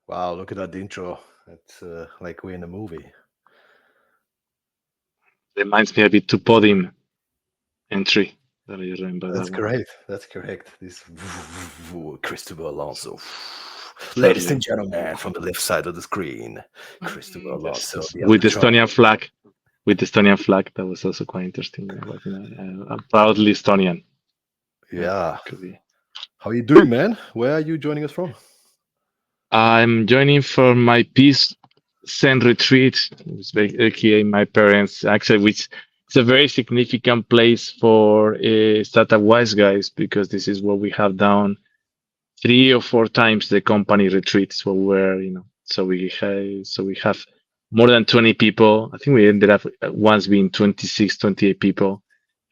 Wow, look at that intro. It's like we're in a movie. Reminds me a bit to Podium entry. That you remember That's that one. correct. That's correct. This Cristobal Alonso. Ladies Totally. and gentlemen, from the left side of the screen, Cristobal Yes, Alonso, yes. the With the albatross. Estonian flag. With the Estonian flag, that was also quite interesting. But, I'm proudly Estonian. Right? Yeah. Could be. How are you doing, man? Where are you joining us from? I'm joining for my peace Zen retreat. It's aka my parents actually, which is a very significant place for startup wise guys because this is where we have done 3 or 4 times the company retreats where we're so we have more than 20 people. I think we ended up once being 26, 28 people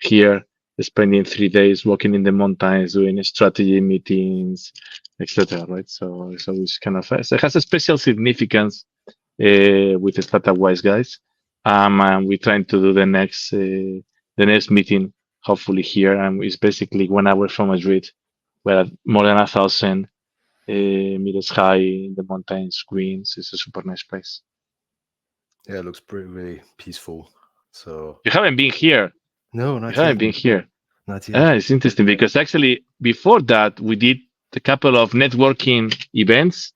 here, spending 3 days walking in the mountains, doing strategy meetings, etc. Right, so it's kind of so it has a special significance with the startup wise guys. And we're trying to do the next meeting hopefully here, and it's basically 1 hour from Madrid. We're at more than 1,000 meters high in the mountains, greens. It's a super nice place. Yeah, it looks pretty really peaceful. So You haven't been here. no, You not haven't yet, been man. here. Not yet. It's interesting because actually before that we did a couple of networking events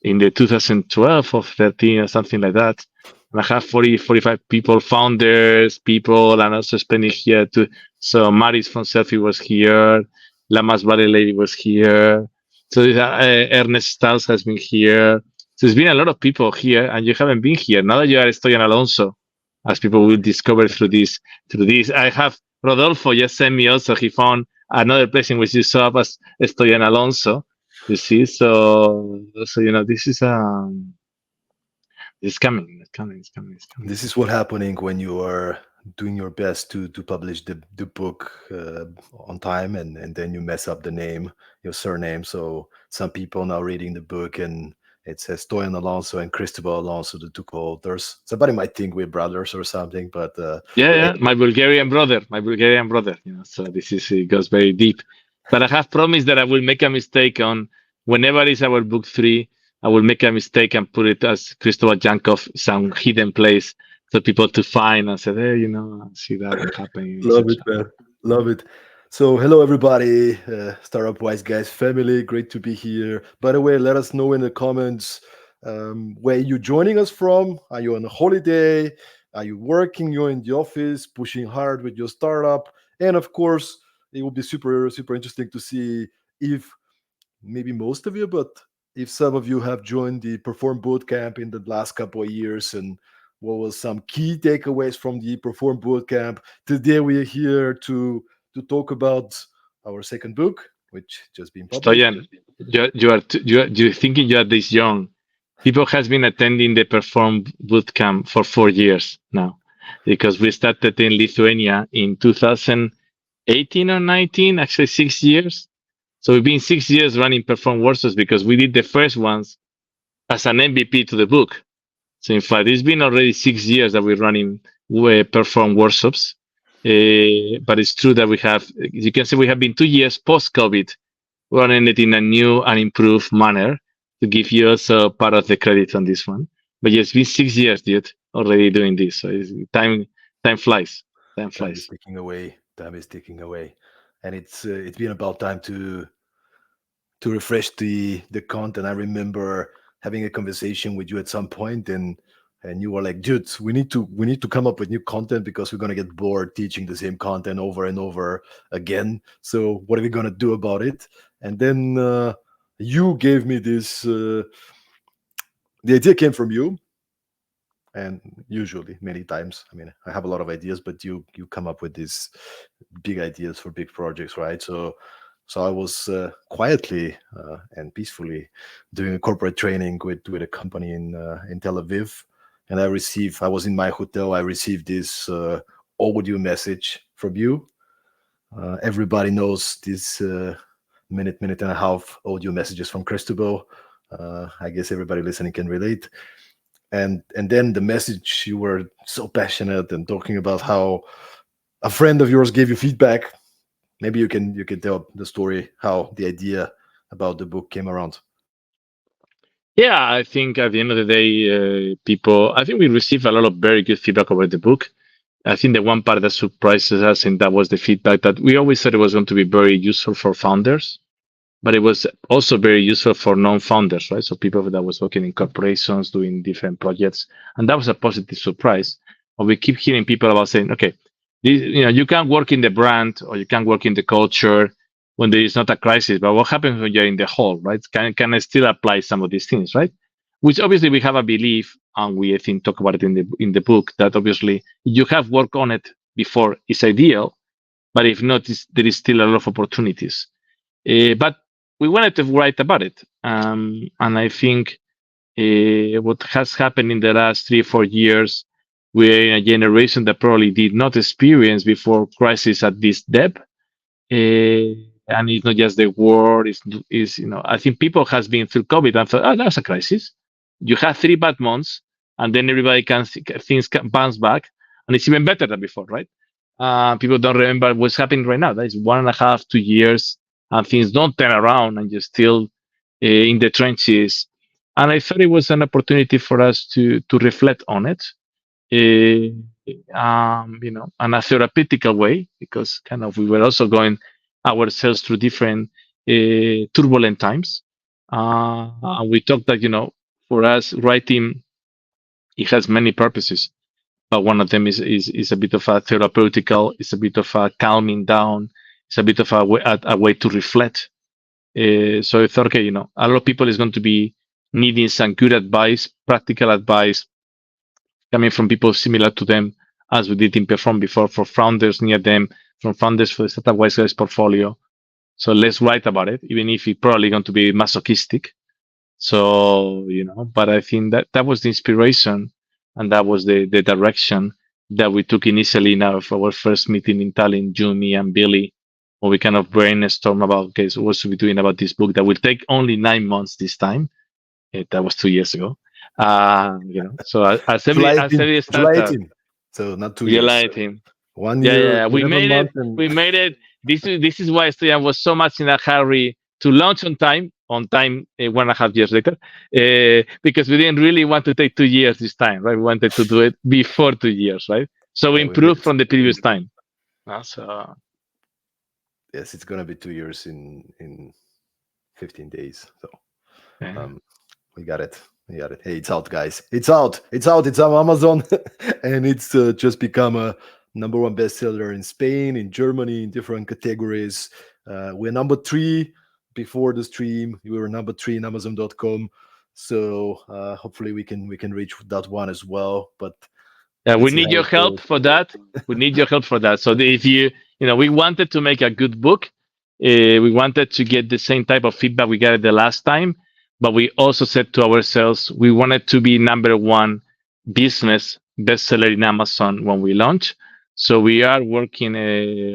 in the 2012 or 13 or something like that. And I have 40, 45 people, founders, people, and also spending here too. So Maris from Selfie was here, Lamas Valley Lady was here. So Ernest Stiles has been here. So there's been a lot of people here, and you haven't been here. Now that you are Stoyan Alonso, as people will discover through this. I have Rodolfo just sent me also. He found another place in which you saw up as Stoyan Alonso. You see, so it's coming, it's coming, it's coming, it's coming. This is what happening when you are doing your best to publish the book on time, and then you mess up the name, your surname. So some people now reading the book and it says Stoyan Alonso and Cristobal Alonso, the two co-authors. Somebody might think we're brothers or something, but Yeah, it, yeah, my Bulgarian brother. So this is it goes very deep. But I have promised that I will make a mistake on whenever is our book 3. I will make a mistake and put it as Cristobal Yankov, some hidden place for people to find and say, hey, see that happening, love it, etc. man. Love it. So, hello, everybody, Startup Wise Guys family. Great to be here. By the way, let us know in the comments where you joining us from. Are you on a holiday? Are you working? You're in the office, pushing hard with your startup. And of course, it will be super, super interesting to see if maybe most of you, but if some of you have joined the Perform Bootcamp in the last couple of years, and what was some key takeaways from the Perform Bootcamp. Today we are here to talk about our second book, which just been published. Stoyan, you're thinking you are this young. People has been attending the Perform Bootcamp for 4 years now, because we started in Lithuania in 2018 or 19, actually 6 years. So we've been 6 years running Perform workshops because we did the first ones as an MVP to the book. So in fact, it's been already 6 years that we're running Perform workshops. But it's true that you can say we have been 2 years post-COVID running it in a new and improved manner to give you also part of the credit on this one. But yes, it's been 6 years, dude, already doing this. So time flies. Time Time is flies. ticking away. Time is ticking away, and it's been about time to refresh the content. I remember having a conversation with you at some point, and you were like, "Dude, we need to come up with new content because we're gonna get bored teaching the same content over and over again. So what are we gonna do about it?" And then you gave me this. The idea came from you, and usually many times, I mean, I have a lot of ideas, but you come up with these big ideas for big projects, right? So I was quietly and peacefully doing a corporate training with a company in Tel Aviv, and I was in my hotel. I received this audio message from you. Everybody knows this minute and a half audio messages from Cristobal. I guess everybody listening can relate. And then the message, you were so passionate and talking about how a friend of yours gave you feedback. Maybe you can tell the story how the idea about the book came around. Yeah, I think at the end of the day, people, I think we received a lot of very good feedback about the book. I think the one part that surprises us, and that was the feedback that we always thought it was going to be very useful for founders, but it was also very useful for non-founders, right? So people that was working in corporations doing different projects, and that was a positive surprise. But we keep hearing people about saying, okay, you can work in the brand or you can work in the culture when there is not a crisis, but what happens when you're in the hall, right? Can I still apply some of these things, right? Which obviously we have a belief, and we I think talk about it in the book that obviously you have worked on it before is ideal, but if not, there is still a lot of opportunities. But we wanted to write about it. And I think what has happened in the last 3 or 4 years, we're in a generation that probably did not experience before crisis at this depth. And it's not just the war, I think people has been through COVID and thought, oh, that's a crisis. You have 3 bad months, and then everybody things can bounce back, and it's even better than before, right? People don't remember what's happening right now. That is 1.5, 2 years, and things don't turn around, and you're still in the trenches. And I thought it was an opportunity for us to reflect on it, in a therapeutical way, because kind of we were also going ourselves through different turbulent times. And we talked that, for us, writing, it has many purposes, but one of them is a bit of a therapeutical, it's a bit of a calming down, it's a bit of a way to reflect. So I thought, okay, a lot of people is going to be needing some good advice, practical advice coming from people similar to them, as we did in Perform before, for founders near them, from founders for the Startup Wise Guys portfolio. So let's write about it, even if it's probably going to be masochistic. So, but I think that was the inspiration, and that was the direction that we took initially now for our first meeting in Tallinn, June, me and Billy, where we kind of brainstorm about, okay, so what should we be doing about this book that will take only 9 months this time. That was 2 years ago. So as every July startup, 18. So not 2 years. July So 18. one Yeah, yeah, year, yeah. We 11 made it. months, and We made it. This is why Stoyan was so much in a hurry to launch on time. 1.5 years later, because we didn't really want to take 2 years this time, right? We wanted to do it before 2 years, right? So we yeah, we made improved it. from the previous time. So Yes, it's gonna be 2 years in 15 days. So yeah. um, we got it. We got it. Hey, it's out, guys. It's out. It's out. It's on Amazon, and it's just become a number one bestseller in Spain, in Germany, in different categories. We're number three before the stream. We were number three in Amazon.com. So hopefully we can reach that one as well. But Yeah, we let's see need how your it goes. help for that. We need your help for that. So if we wanted to make a good book. We wanted to get the same type of feedback we got the last time, but we also said to ourselves we wanted to be number one business bestseller in Amazon when we launch. So we are working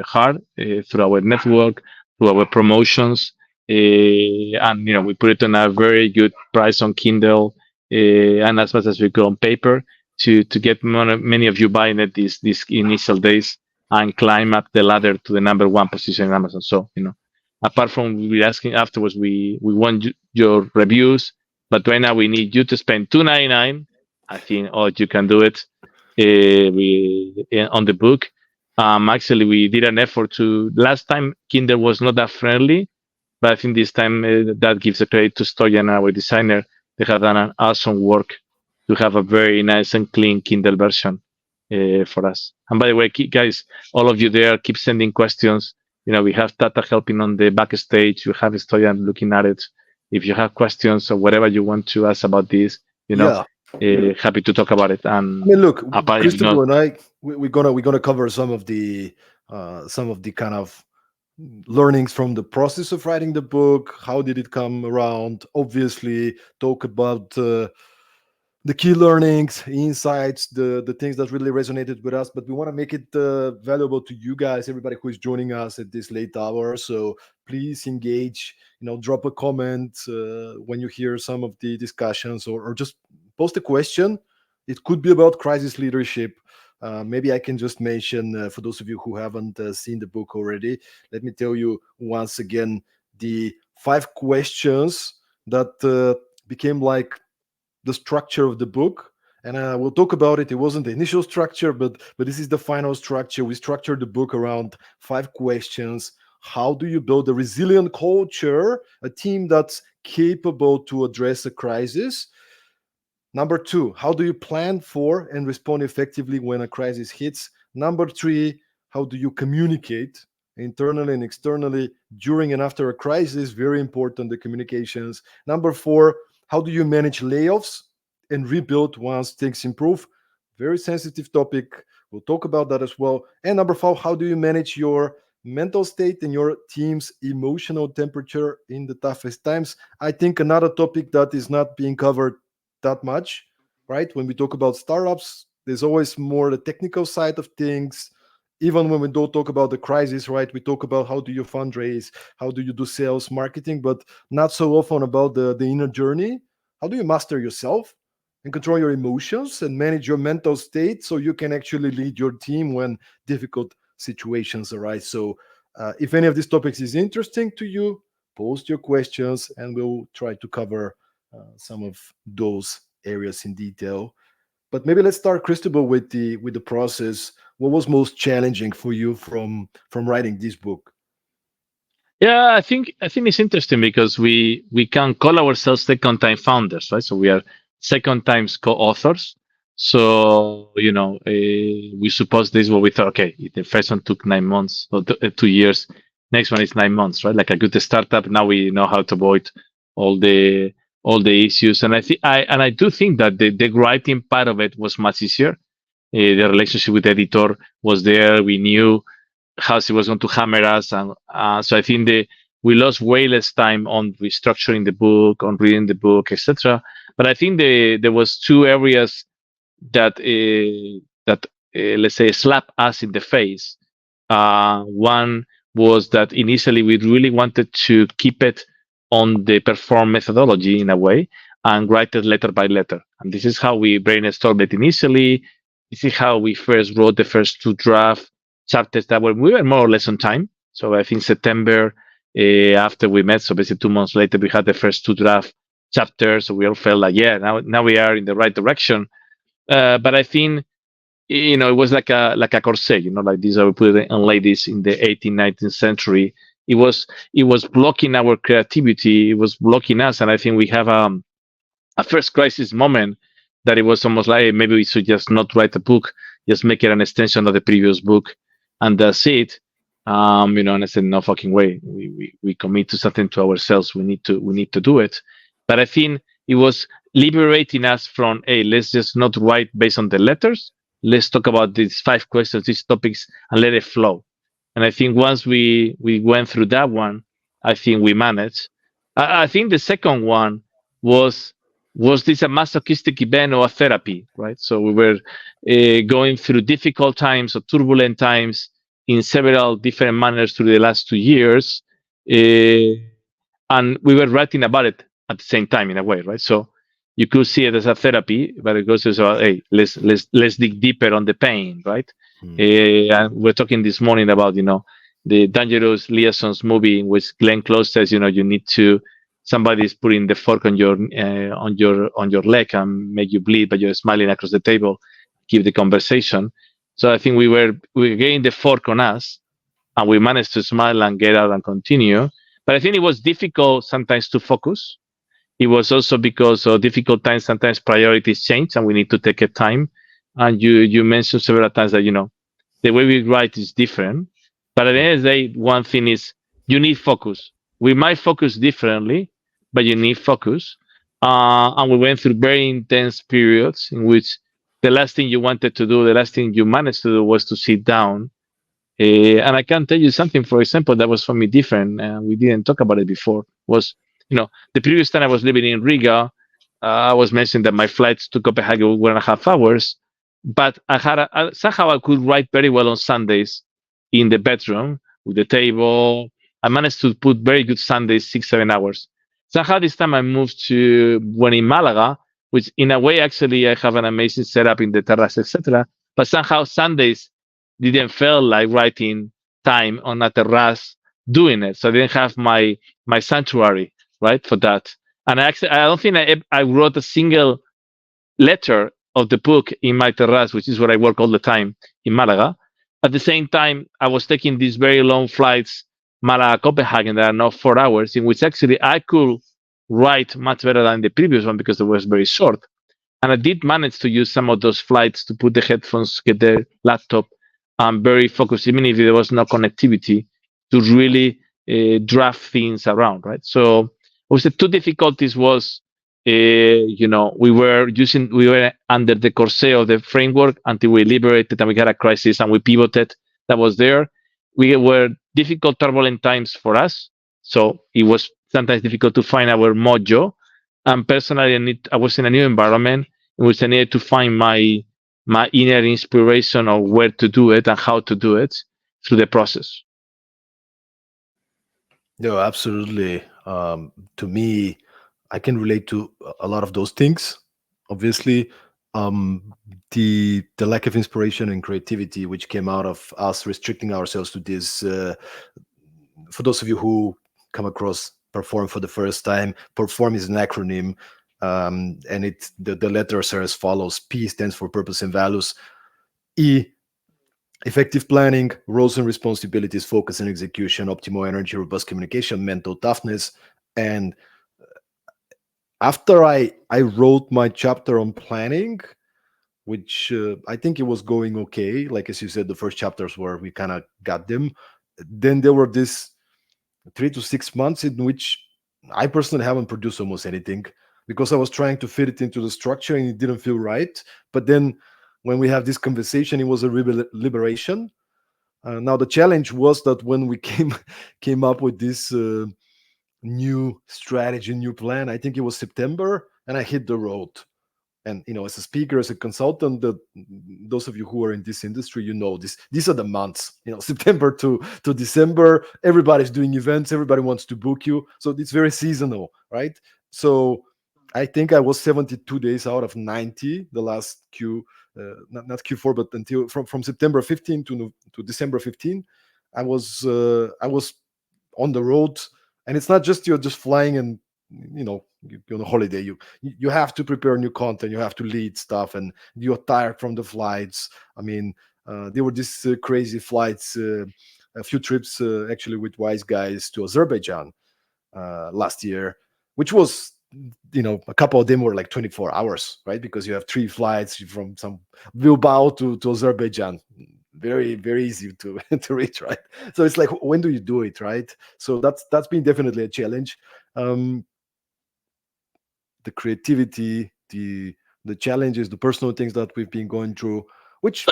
hard through our network, through our promotions, and we put it on a very good price on Kindle, and as much as we go on paper to get many of you buying it these initial days and climb up the ladder to the number one position in Amazon. So, apart from we asking afterwards, we want your reviews, but right now we need you to spend 2.99. I think, oh, you can do it. On the book. Actually, we did an effort to last time Kindle was not that friendly, but I think this time that gives the credit to Stoyan, our designer. They have done an awesome work to have a very nice and clean Kindle version for us. And by the way, guys, all of you there, keep sending questions. We have Tata helping on the backstage. We have Stoyan looking at it. If you have questions or whatever you want to ask about this, Yeah. happy to talk about it. I mean, And look, apart, if not, Cristobal and I, we're gonna cover some of the kind of learnings from the process of writing the book. How did it come around? Obviously, talk about the key learnings, insights, the things that really resonated with us. But we want to make it valuable to you guys, everybody who is joining us at this late hour. So please engage. Drop a comment when you hear some of the discussions, or just post a question. It could be about crisis leadership. Maybe I can just mention, for those of you who haven't seen the book already, let me tell you once again the 5 questions that became like the structure of the book. And we'll talk about it. It wasn't the initial structure, but this is the final structure. We structured the book around 5 questions. How do you build a resilient culture, a team that's capable to address a crisis? Number two, how do you plan for and respond effectively when a crisis hits? Number three, how do you communicate internally and externally during and after a crisis? Very important, the communications. Number four, how do you manage layoffs and rebuild once things improve? Very sensitive topic. We'll talk about that as well. And number five, how do you manage your mental state and your team's emotional temperature in the toughest times? I think another topic that is not being covered that much, right? When we talk about startups, there's always more the technical side of things. Even when we don't talk about the crisis, right? We talk about how do you fundraise, how do you do sales, marketing, but not so often about the inner journey. How do you master yourself and control your emotions and manage your mental state so you can actually lead your team when difficult situations arise? So, if any of these topics is interesting to you, post your questions and we'll try to cover some of those areas in detail. But maybe let's start, Cristobal, with the process. What was most challenging for you from writing this book? Yeah, I think it's interesting because we can call ourselves second time founders, right? So we are second times co-authors. So we suppose this is what we thought. Okay, the first one took 9 months or 2 years. Next one is 9 months, right? Like a good startup. Now we know how to avoid all the all the issues, and I do think that the writing part of it was much easier. The relationship with the editor was there. We knew how he was going to hammer us, and so I think we lost way less time on restructuring the book, on reading the book, etc. But I think there was two areas that let's say slap us in the face. One was that initially we really wanted to keep it on the perform methodology in a way and write it letter by letter. And this is how we brainstormed it initially. This is how we first wrote the first two draft chapters that we were more or less on time. So I think September after we met, so basically 2 months later, we had the first two draft chapters. So we all felt like, yeah, now we are in the right direction. But I think it was like a corset, like these are put on ladies in the 18th, 19th century. It was blocking our creativity. It was blocking us, and I think we have a first crisis moment that it was almost like, "Hey, maybe we should just not write a book, just make it an extension of the previous book, and that's it." And I said, no fucking way. We commit to something to ourselves. We need to do it. But I think it was liberating us from, hey, let's just not write based on the letters. Let's talk about these 5 questions, these topics, and let it flow. And I think once we went through that one, I think we managed. I think the second one was was this a masochistic event or a therapy, right? So we were going through difficult times or turbulent times in several different manners through the last 2 years, uh, and we were writing about it at the same time in a way, right? So you could see it as a therapy, but it goes as well. Hey, let's dig deeper on the pain, right? Hmm. And we're talking this morning about the Dangerous Liaisons movie, in which Glenn Close says you need to somebody's putting the fork on your leg and make you bleed, but you're smiling across the table, keep the conversation. So I think we were getting the fork on us, and we managed to smile and get out and continue. But I think it was difficult sometimes to focus. It was also because of difficult times. Sometimes priorities change, and we need to take a time. And you mentioned several times that the way we write is different. But at the end of the day, one thing is you need focus. We might focus differently, but you need focus. And we went through very intense periods in which the last thing you wanted to do, the last thing you managed to do was to sit down. And I can tell you something, for example, that was for me different. We didn't talk about it before. Was the previous time I was living in Riga, I was mentioning that my flights to Copenhagen were 1.5 hours, but somehow I could write very well on Sundays in the bedroom with the table. I managed to put very good Sundays, 6, 7 hours. Somehow this time I moved to when in Malaga, which in a way actually I have an amazing setup in the terrace, etc. But somehow Sundays didn't feel like writing time on a terrace doing it. So I didn't have my sanctuary, right, for that. And I don't think I wrote a single letter of the book in my terrace, which is where I work all the time in Malaga. At the same time, I was taking these very long flights, Malaga, Copenhagen, that are now 4 hours, in which actually I could write much better than the previous one because it was very short. And I did manage to use some of those flights to put the headphones, get the laptop, very focused, even if there was no connectivity, to really draft things around, right? So I would say two difficulties was, we were under the corset of the framework until we liberated and we had a crisis and we pivoted. That was there. We were difficult, turbulent times for us. So it was sometimes difficult to find our mojo. And personally, I was in a new environment in which I needed to find my inner inspiration of where to do it and how to do it through the process. No, absolutely. To me, I can relate to a lot of those things. Obviously, the lack of inspiration and creativity, which came out of us restricting ourselves to this. For those of you who come across Perform for the first time, Perform is an acronym, and the letters are as follows: P stands for purpose and values. E, effective planning, roles and responsibilities, focus and execution, optimal energy, robust communication, mental toughness. And after I wrote my chapter on planning, which I think it was going okay. Like as you said, the first chapters where we kind of got them. Then there were this 3 to 6 months in which I personally haven't produced almost anything because I was trying to fit it into the structure and it didn't feel right. But then when we have this conversation, it was a liberation. Now the challenge was that when we came up with this new strategy, new plan, I think it was September, and I hit the road. And as a speaker, as a consultant, those of you who are in this industry, this. These are the months. September to December, everybody's doing events. Everybody wants to book you, so it's very seasonal, right? So I think I was 72 days out of 90 the last not Q4, but until from September 15 to December 15, I was on the road. And it's not just you're just flying and you're on a holiday. You have to prepare new content, you have to lead stuff, and you're tired from the flights. I mean, there were these crazy flights, a few trips actually with wise guys to Azerbaijan last year, which was, a couple of them were like 24 hours, right? Because you have three flights from some Bilbao to Azerbaijan. Very, very easy to to reach, right? So it's like, when do you do it, right? So that's been definitely a challenge. um the creativity, the challenges, the personal things that we've been going through, which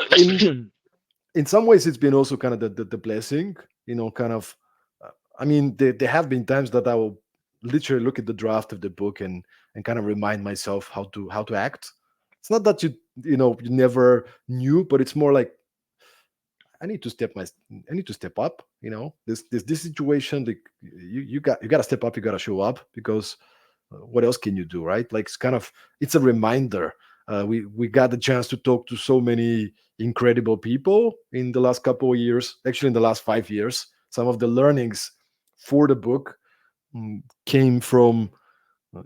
in some ways it's been also kind of the blessing, kind of. I mean, there have been times that I will literally look at the draft of the book and kind of remind myself how to act. It's not that you never knew, but it's more like I need to step up. This situation. You got to step up. You got to show up because what else can you do, right? Like it's a reminder. We got the chance to talk to so many incredible people in the last couple of years. Actually, in the last 5 years, some of the learnings for the book came from,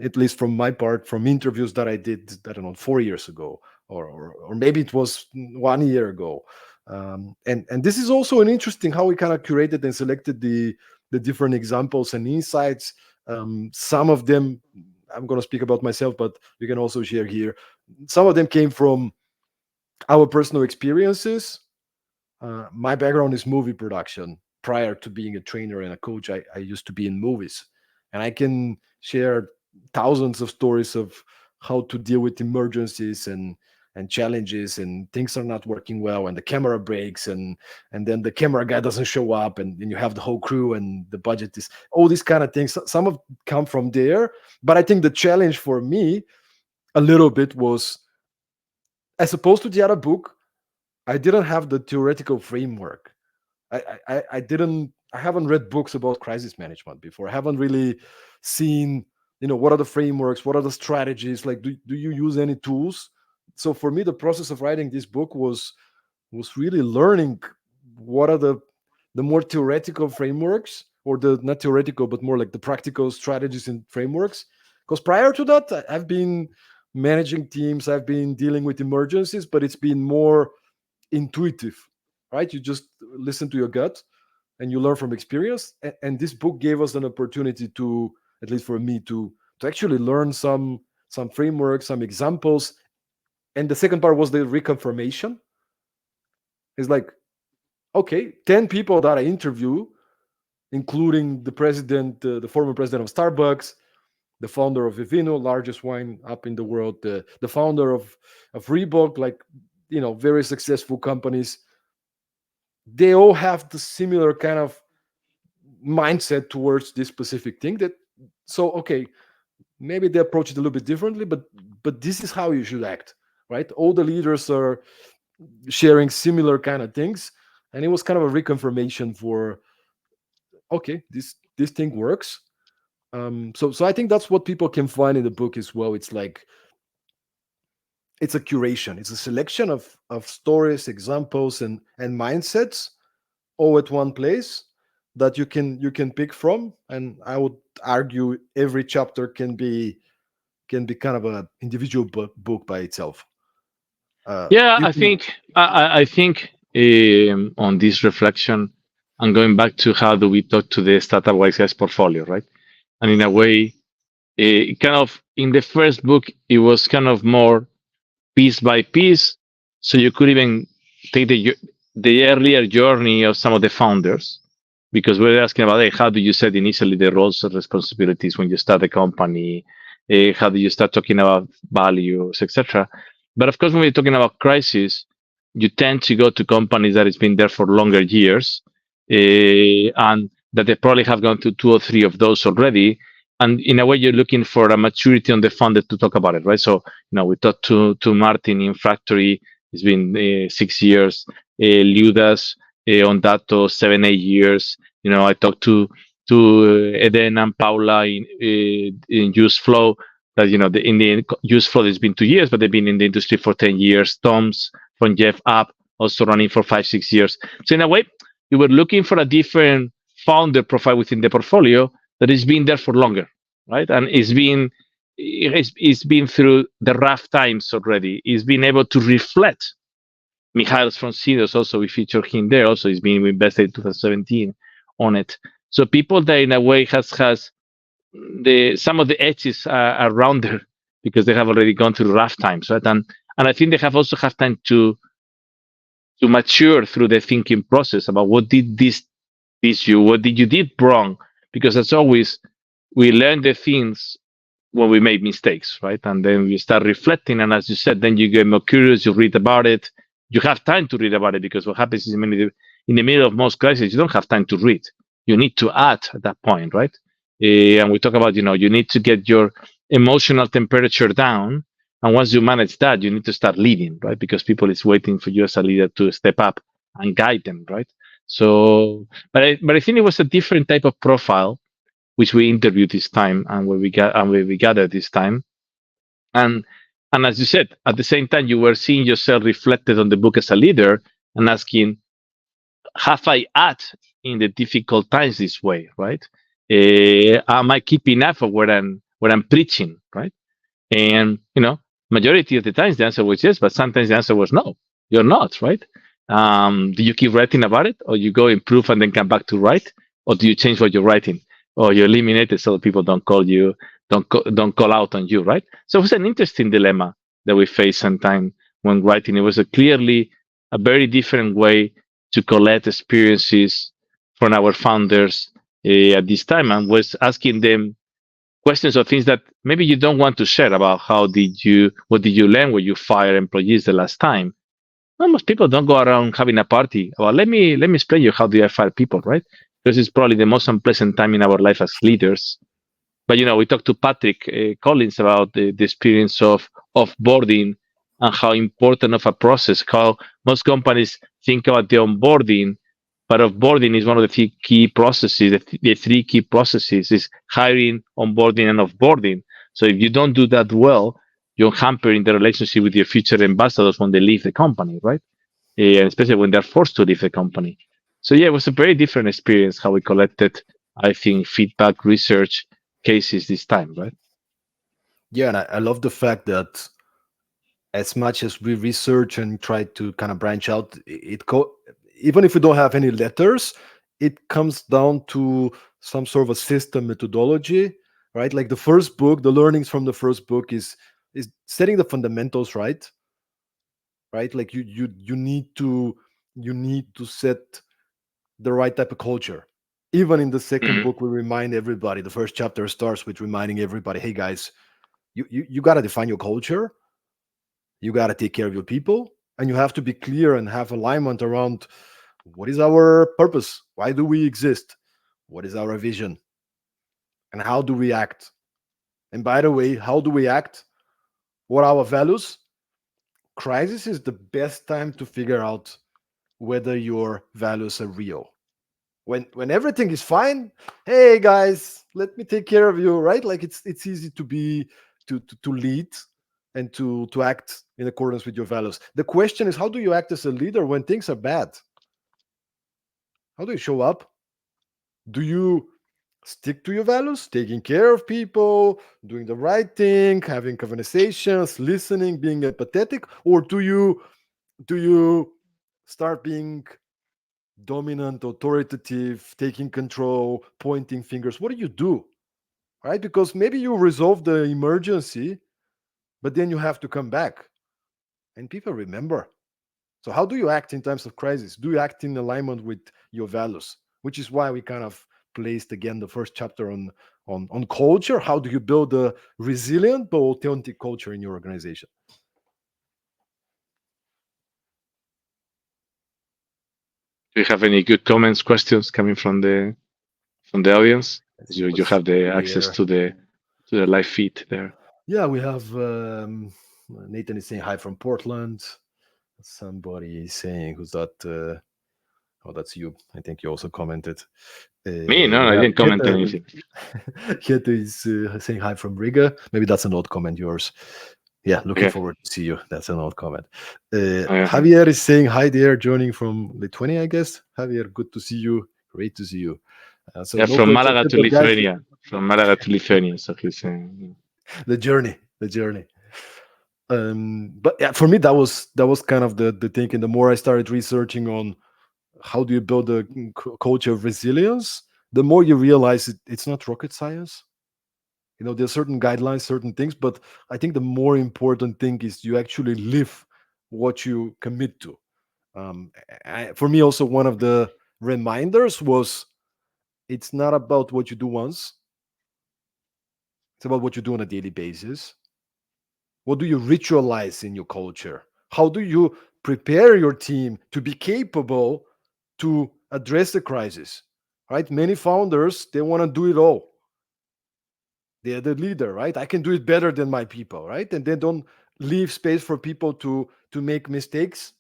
at least from my part, from interviews that I did, I don't know, 4 years ago, or maybe it was 1 year ago. And this is also an interesting how we kind of curated and selected the different examples and insights. Some of them, I'm going to speak about myself, but we can also share here. Some of them came from our personal experiences. My background is movie production. Prior to being a trainer and a coach, I used to be in movies, and I can share thousands of stories of how to deal with emergencies and challenges, and things are not working well, and the camera breaks, and then the camera guy doesn't show up, and you have the whole crew, and the budget is all these kind of things. Some of come from there, but I think the challenge for me a little bit was, as opposed to the other book, I didn't have the theoretical framework. I didn't. I haven't read books about crisis management before. I haven't really seen, what are the frameworks, what are the strategies, like do you use any tools? So for me, the process of writing this book was really learning what are the more theoretical frameworks, or the not theoretical but more like the practical strategies and frameworks, Because prior to that, I've been managing teams, I've been dealing with emergencies, but it's been more intuitive, right? You just listen to your gut and you learn from experience. And this book gave us an opportunity to, at least for me, to actually learn some frameworks, some examples. And the second part was the reconfirmation. It's like, okay, 10 people that I interview, including the president, the former president of Starbucks, the founder of Vivino, largest wine up in the world, the founder of Reebok, like, very successful companies. They all have the similar kind of mindset towards this specific thing. That so okay, maybe they approach it a little bit differently, but this is how you should act, right? All the leaders are sharing similar kind of things, and it was kind of a reconfirmation for, okay, this thing works. So I think that's what people can find in the book as well. It's like, it's a curation, it's a selection of stories, examples, and mindsets all at one place that you can pick from. And I would argue every chapter can be kind of a individual book by itself. Yeah, You I can. think I think on this reflection, and going back to how do we talk to the startup wise guys portfolio, right? And in a way, kind of in the first book, it was kind of more piece by piece, so you could even take the earlier journey of some of the founders, because we're asking about, hey, how do you set initially the roles and responsibilities when you start a company, how do you start talking about values, etc. But of course, when we're talking about crisis, you tend to go to companies that has been there for longer years, and that they probably have gone through two or three of those already, and in a way you're looking for a maturity on the founder to talk about it, right? So we talked to Martin in Factory. It's been 6 years. Liudas on Dato 7 8 years. I talked to Eden and Paula in Use Flow. That in the Use Flow it's been 2 years, but they've been in the industry for 10 years. Tom's from Jeff Up also running for 5 6 years. So in a way, you were looking for a different founder profile within the portfolio that has been there for longer, right? And it's been through the rough times already. It's been able to reflect. Mihail's from Cedos also, we featured him there. Also, he's been invested in 2017 on it. So people that in a way has the some of the edges are rounder because they have already gone through rough times, right? And I think they have also have time to mature through the thinking process about what did this teach you, what did you did wrong, because as always we learn the things when we make mistakes, right? And then we start reflecting, and as you said, then you get more curious, you read about it, you have time to read about it, because what happens is in the middle of most crises you don't have time to read, you need to act at that point, right? And we talk about you need to get your emotional temperature down, and once you manage that you need to start leading, right? Because people is waiting for you as a leader to step up and guide them, right? So but I think it was a different type of profile which we interviewed this time, and where we gathered this time. And as you said, at the same time you were seeing yourself reflected on the book as a leader and asking, have I act in the difficult times this way, right? Am I keeping up of what I'm preaching, right? And majority of the times the answer was yes, but sometimes the answer was no. You're not, right? Do you keep writing about it, or you go improve and then come back to write, or do you change what you're writing, or you eliminate it so people don't call you, don't call out on you, right? So it was an interesting dilemma that we faced sometime when writing. It was clearly a very different way to collect experiences from our founders at this time, and was asking them questions of things that maybe you don't want to share about what did you learn when you fire employees the last time. Well, most people don't go around having a party about, let me explain you how do I fire people, right? Because it's probably the most unpleasant time in our life as leaders. But we talked to Patrick Collins about the experience of offboarding and how important of a process, how most companies think about the onboarding, but offboarding is one of the key processes. The three key processes is hiring, onboarding, and offboarding. So if you don't do that well, you're hampering the relationship with your future ambassadors when they leave the company, right? And especially when they're forced to leave the company. So yeah, it was a very different experience how we collected, I think, feedback, research cases this time, right? Yeah, and I love the fact that as much as we research and try to kind of branch out, even if we don't have any letters, it comes down to some sort of a system methodology, right? Like the first book, the learnings from the first book is setting the fundamentals right, right? Like you need to set the right type of culture. Even in the second Mhm. book, we remind everybody. The first chapter starts with reminding everybody, "Hey guys, you got to define your culture. You got to take care of your people, and you have to be clear and have alignment around what is our purpose, why do we exist, what is our vision, and how do we act. And by the way, how do we act? What are our values? Crisis is the best time to figure out whether your values are real. When everything is fine, hey guys, let me take care of you, right? Like it's easy to be to lead and to act in accordance with your values. The question is, how do you act as a leader when things are bad? How do you show up? Do you stick to your values, taking care of people, doing the right thing, having conversations, listening, being empathetic, or do you start being dominant, authoritative, taking control, pointing fingers? What do you do? Right? Because maybe you resolve the emergency, but then you have to come back and people remember. So, how do you act in times of crisis? Do you act in alignment with your values? Which is why we kind of placed again the first chapter on culture. How do you build a resilient but authentic culture in your organization? Do you have any good comments, questions coming from the audience? Let's see You what's have the access here. to the live feed there. Yeah, we have Nathan is saying hi from Portland. Somebody is saying who's that? Oh, that's you. I think you also commented. Me? No, We I have didn't comment anything. Kete is saying hi from Riga. Maybe that's an odd comment, yours. Yeah, looking Okay. forward to see you. That's an odd comment. Okay. Javier is saying hi there, joining from Lithuania, I guess. Javier, good to see you. Great to see you. So Yeah, no from questions, Malaga here, to but guys, Lithuania. From Malaga to Lithuania. So he's saying, the journey. But yeah, for me that was kind of the thing. And the more I started researching on how do you build a culture of resilience, the more you realize it's not rocket science. There's certain guidelines, certain things, but I think the more important thing is you actually live what you commit to. For me, also one of the reminders was it's not about what you do once; it's about what you do on a daily basis. What do you ritualize in your culture? How do you prepare your team to be capable to address the crisis? Right? Many founders they want to do it all. They're the leader, right? I can do it better than my people, right? And they don't leave space for people to make mistakes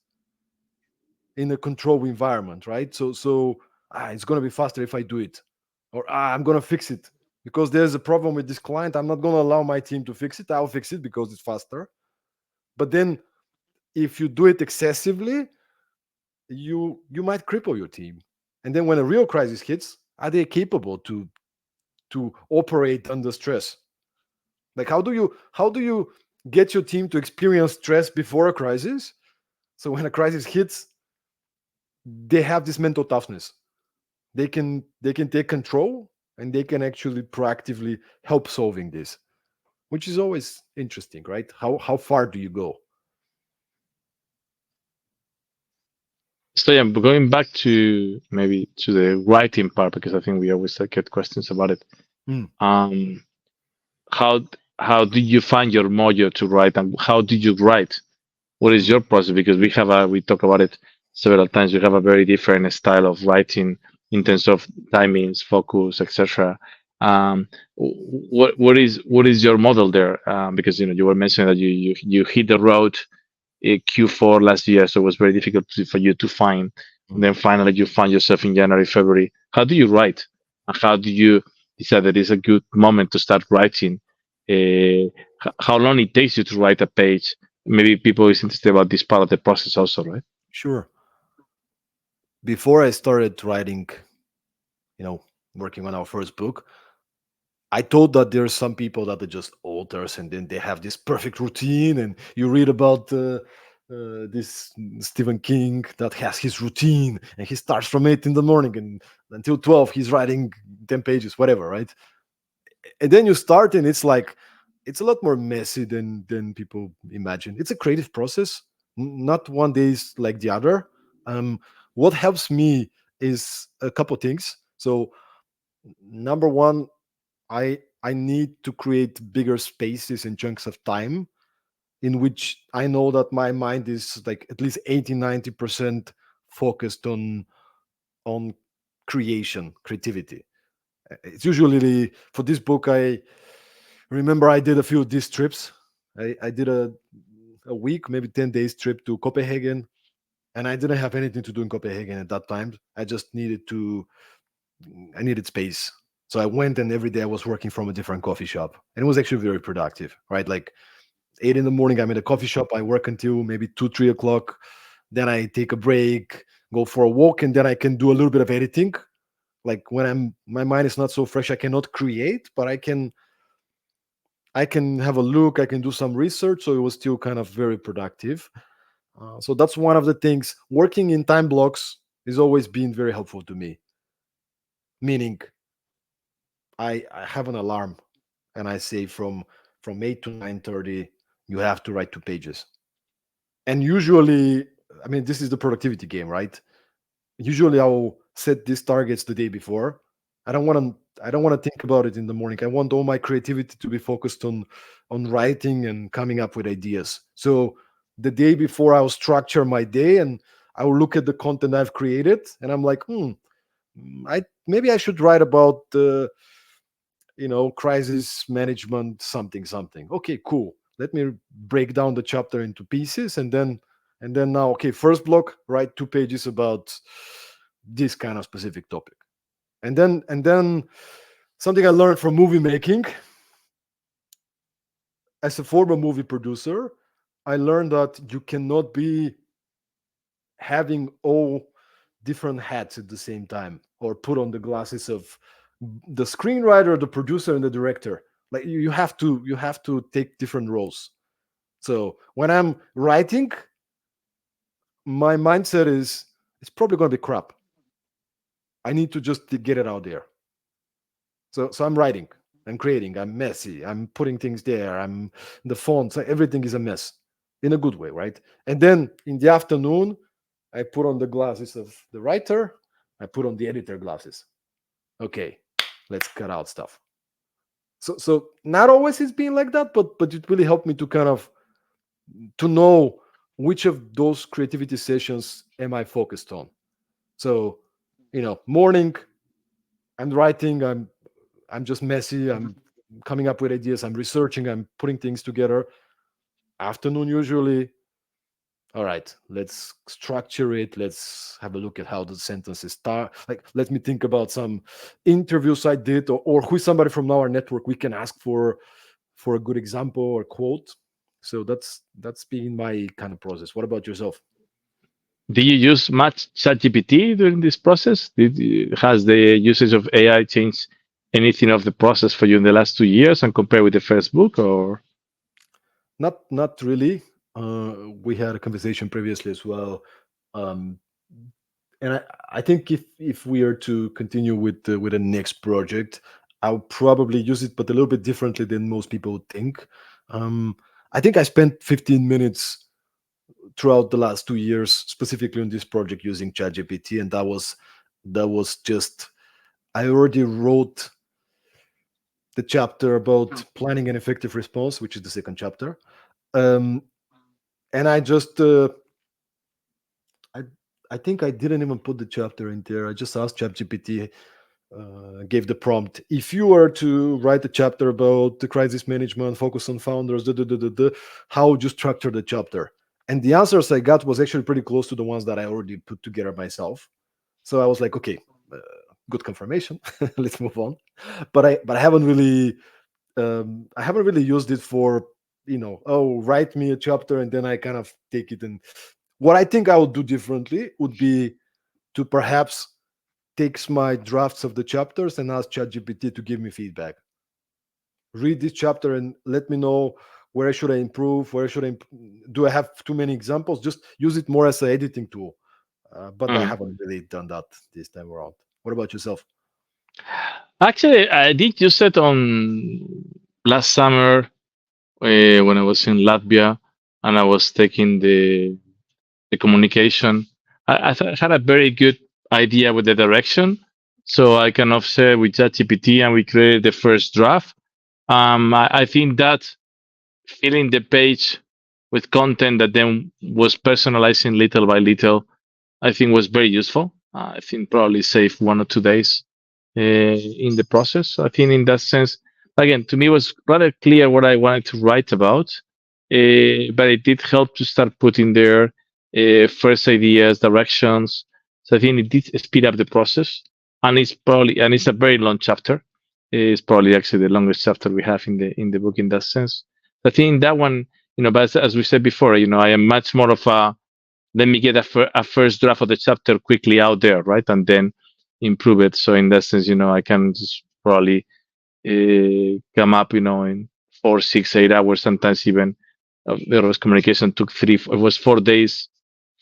in a controlled environment, right? So it's gonna be faster if I do it, or I'm gonna fix it because there's a problem with this client. I'm not gonna allow my team to fix it. I'll fix it because it's faster. But then if you do it excessively, you might cripple your team. And then when a real crisis hits, are they capable to operate under stress? Like how do you get your team to experience stress before a crisis? So when a crisis hits, they have this mental toughness. They can take control and they can actually proactively help solving this, which is always interesting, right? How far do you go? so yeah, but going back to maybe to the writing part because I think we always get questions about it. Mm, Um, how how do you find your mojo to write, and how do you write? What is mm, your process? Because we talk about it several times. We have a very different style of writing in terms of timings, focus, etc. What is your model there? Because you were mentioning that you hit the road Q4 last year, so it was very difficult for you to find. And mm. then finally, you find yourself in January, February. How do you write? And how do you decide that it's a good moment to start writing? How long it takes you to write a page? Maybe people is interested about this part of the process also, right? Sure. Before I started writing, you know, working on our first book, I thought that there's some people that are just authors and then they have this perfect routine. And you read about this Stephen King that has his routine and he starts from 8 in the morning and until 12 he's writing 10 pages, whatever, right? And then you start and it's like it's a lot more messy than people imagine. It's a creative process. Not one day is like the other. um what helps me is a couple things. So number one, I need to create bigger spaces and chunks of time in which I know that my mind is like at least 80-90% focused on creativity. It's usually for this book. I remember I did a few of these trips. I did a week, maybe 10 days trip to Copenhagen, and I didn't have anything to do in Copenhagen at that time. I needed space. So I went, and every day I was working from a different coffee shop. And it was actually very productive, right? Like 8 in the morning, I'm in a coffee shop. I work until maybe 2, 3 o'clock. Then I take a break, go for a walk, and then I can do a little bit of editing. Like when my mind is not so fresh, I cannot create, but I can have a look, I can do some research. So it was still kind of very productive. So that's one of the things. Working in time blocks has always been very helpful to me. Meaning, I have an alarm, and I say from 8 to 9:30, you have to write 2 pages. And usually, I mean, this is the productivity game, right? Usually, I'll set these targets the day before. I don't want to think about it in the morning. I want all my creativity to be focused on writing and coming up with ideas. So the day before, I'll structure my day and I'll look at the content I've created, and I'm like, I maybe I should write about crisis management, something something. Okay, cool. Let me break down the chapter into pieces, and then now, okay, first block, write 2 pages about this kind of specific topic. And then something I learned from movie making. As a former movie producer, I learned that you cannot be having all different hats at the same time, or put on the glasses of the screenwriter, the producer, and the director. Like you have to take different roles. So when I'm writing, my mindset is it's probably going to be crap. I need to just get it out there. So I'm writing, I'm creating, I'm messy, I'm putting things there, I'm the fonts, everything is a mess in a good way, right? And then in the afternoon, I put on the glasses of the writer, I put on the editor glasses. Okay, let's cut out stuff. So not always it's been like that, but it really helped me to kind of to know which of those creativity sessions am I focused on. So, morning, I'm writing, I'm just messy, I'm coming up with ideas, I'm researching, I'm putting things together. Afternoon, usually, all right, let's structure it, let's have a look at how the sentences start. Like, let me think about some interviews I did, or who's somebody from our network we can ask for a good example or quote. So that's been my kind of process. What about yourself? Do you use much ChatGPT during this process? Has the usage of AI changed anything of the process for you in the last 2 years and compare with the first book? Or Not really. We had a conversation previously as well. um, and I think if we are to continue with the next project, I'll probably use it, but a little bit differently than most people think. um, I think I spent 15 minutes throughout the last 2 years specifically on this project using ChatGPT, and that was just, I already wrote the chapter about planning an effective response, which is the second chapter. um, and I I think I didn't even put the chapter in there. I just asked ChatGPT, gave the prompt. If you were to write a chapter about the crisis management, focus on founders, how would you structure the chapter? And the answers I got was actually pretty close to the ones that I already put together myself. So I was like, okay, uh, good confirmation. Let's move on. But I haven't really used it for, oh, write me a chapter and then I kind of take it. And what I think I would do differently would be to perhaps takes my drafts of the chapters and ask ChatGPT to give me feedback. read this chapter and let me know where should I improve, where should do I have too many examples? Just use it more as an editing tool. But I Mm. haven't really done that this time around. What about yourself? Actually, I did use it on last summer when I was in Latvia and I was taking the communication. I had a very good idea with the direction, so I can offset with ChatGPT and we created the first draft. I think that filling the page with content that then was personalizing little by little, I think was very useful. I think probably saved 1 or 2 days in the process. I think in that sense, again, to me it was rather clear what I wanted to write about, but it did help to start putting there first ideas, directions. So I think it did speed up the process, and it's a very long chapter. It's probably actually the longest chapter we have in the book in that sense. I think that one, but as we said before, I am much more of a let me get a first draft of the chapter quickly out there, right, and then improve it. So in that sense, I can just probably come up, in 4, 6, 8 hours, sometimes even. There was communication took it was 4 days,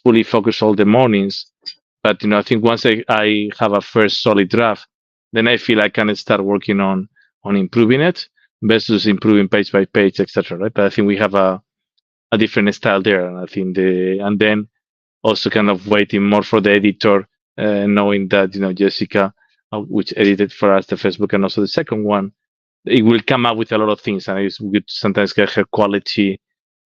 fully focused all the mornings. But I think once I have a first solid draft, then I feel I can start working on improving it versus improving page by page, etc. Right? But I think we have a different style there, and I think and then also kind of waiting more for the editor, knowing that Jessica, which edited for us the first book and also the second one, it will come up with a lot of things, and it's good to sometimes get her quality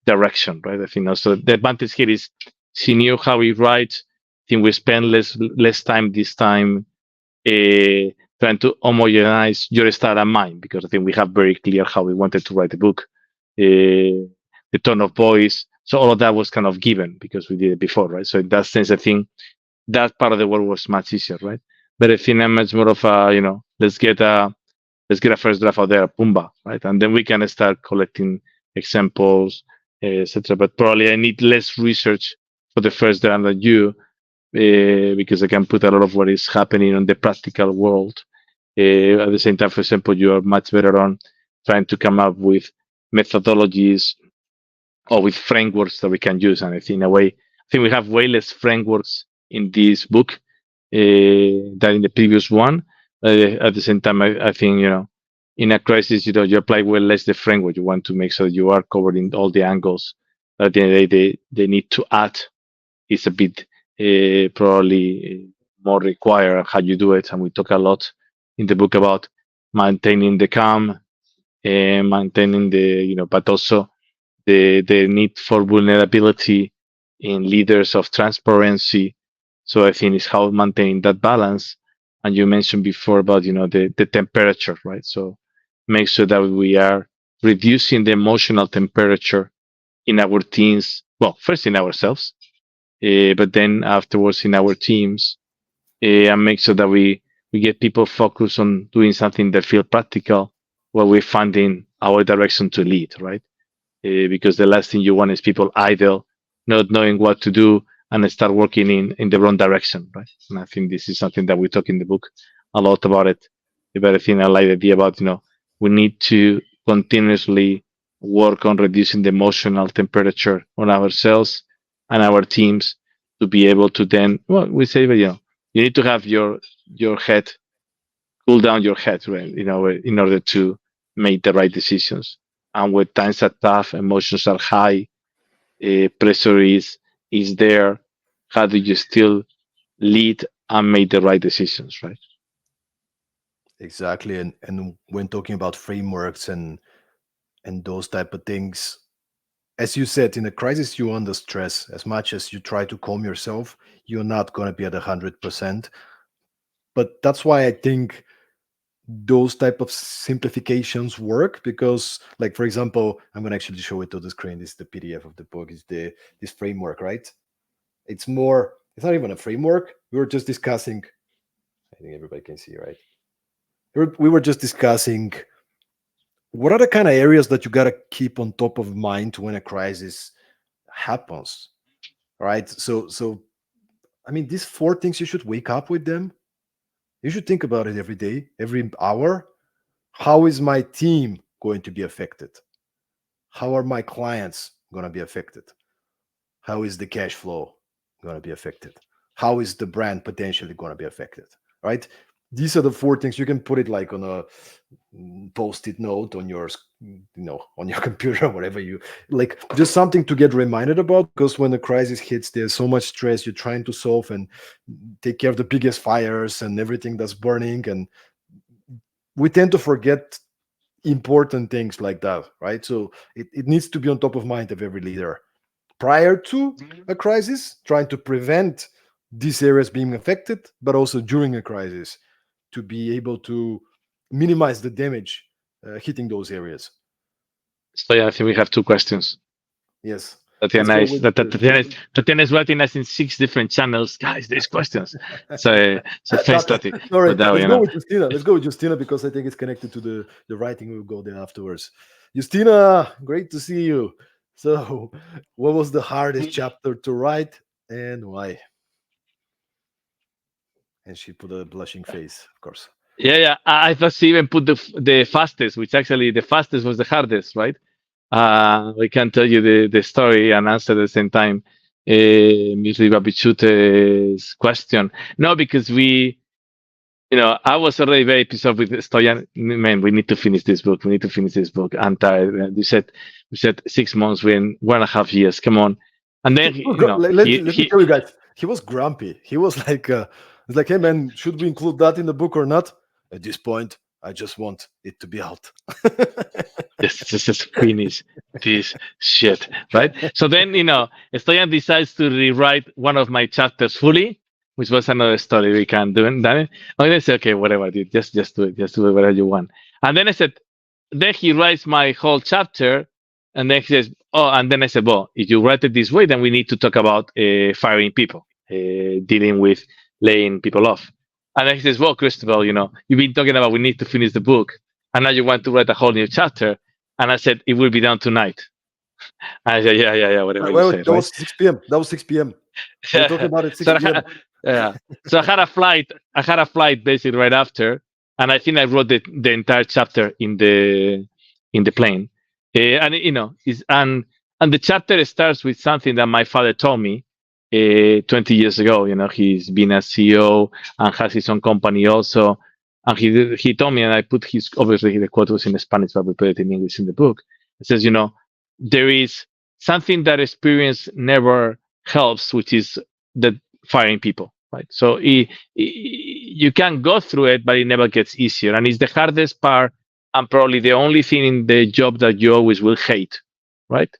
direction, right? I think also the advantage here is she knew how he writes. I think we spend less time this time trying to homogenize your style and mine because I think we have very clear how we wanted to write the book, the tone of voice. So all of that was kind of given because we did it before, right? So in that sense, I think that part of the work was much easier, right? But I think I'm much more of a, let's get a first draft out there, pumba, right? And then we can start collecting examples, etc. But probably I need less research for the first draft than you, because I can put a lot of what is happening in the practical world. At the same time, for example, you are much better on trying to come up with methodologies or with frameworks that we can use. And I think in a way, I think we have way less frameworks in this book than in the previous one. At the same time, I think in a crisis, you apply well less the framework. You want to make sure you are covering all the angles. At the end of the day, they need to add is a bit probably more required how you do it. And we talk a lot in the book about maintaining the calm and maintaining but also the need for vulnerability in leaders of transparency. So I think it's how maintaining that balance. And you mentioned before about the temperature, right? So make sure that we are reducing the emotional temperature in our teams. Well, first in ourselves, but then afterwards in our teams, and make sure that we get people focused on doing something that feel practical while we're finding our direction to lead, right? Because the last thing you want is people idle, not knowing what to do, and start working in the wrong direction, right? And I think this is something that we talk in the book a lot about it. But I think I like the idea about we need to continuously work on reducing the emotional temperature on ourselves and our teams to be able to then we say, but you need to have your head cool down your head, right? In order to make the right decisions. And when times are tough, emotions are high, pressure is there. How do you still lead and make the right decisions, right? Exactly. And when talking about frameworks and those type of things, as you said, in a crisis, you're under stress. As much as you try to calm yourself, you're not going to be at 100%. But that's why I think those type of simplifications work because, like, for example, I'm going to actually show it to the screen. This is the PDF of the book. Is this framework, right? It's not even a framework. We were just discussing. I think everybody can see, right? We were just discussing what are the kind of areas that you got to keep on top of mind when a crisis happens, right? So I mean, these four things, you should wake up with them. You should think about it every day, every hour. How is my team going to be affected? How are my clients going to be affected? How is the cash flow going to be affected? How is the brand potentially going to be affected? Right? These are the four things. You can put it like on a post-it note on your, on your computer or whatever you like. Just something to get reminded about, because when the crisis hits, there's so much stress. You're trying to solve and take care of the biggest fires and everything that's burning, and we tend to forget important things like that, right? So it needs to be on top of mind of every leader prior to a crisis, trying to prevent these areas being affected, but also during a crisis to be able to minimize the damage hitting those areas. So yeah, I think we have two questions. Yes. Let's Tatiana go is with that Tatiana is writing us in 6 different channels. Guys, there's questions. So thanks, Tati. sorry. But that way, Let's go with Justina. Let's go with Justina because I think it's connected to the writing. We'll go there afterwards. Justina, great to see you. So, what was the hardest chapter to write and why? And she put a blushing face, of course. yeah. I thought she even put the fastest, which actually the fastest was the hardest, right? We can tell you the story and answer at the same time. Ms. Babichute's question. No, because I was already very pissed off with Stoyan. Man, we need to finish this book. We need to finish this book. I'm tired. We said 6 months. We're in 1.5 years. Come on. And then, Let me tell you guys, he was grumpy. He was like, it's like, hey man, should we include that in the book or not? At this point, I just want it to be out. just finish this shit, right? So then, Stoyan decides to rewrite one of my chapters fully, which was another story we can do. And then I said, okay, whatever, dude, just do it, whatever you want. And then I said, then he writes my whole chapter, and then he says, oh, and then I said, well, if you write it this way, then we need to talk about firing people, dealing with laying people off. And then he says, well, Cristobal, you've been talking about we need to finish the book, and now you want to write a whole new chapter. And I said, it will be done tonight. I said, yeah, whatever you say. That was 6 p.m. That was 6 p.m. We're talking about it 6 p.m. Yeah. So I had a flight. Basically right after, and I think I wrote the entire chapter in the plane. And and the chapter starts with something that my father told me 20 years ago. He's been a CEO and has his own company also. And he told me, and I put obviously the quote was in Spanish, but we put it in English in the book. It says, there is something that experience never helps, which is the firing people, right? So you can go through it, but it never gets easier. And it's the hardest part and probably the only thing in the job that you always will hate, right?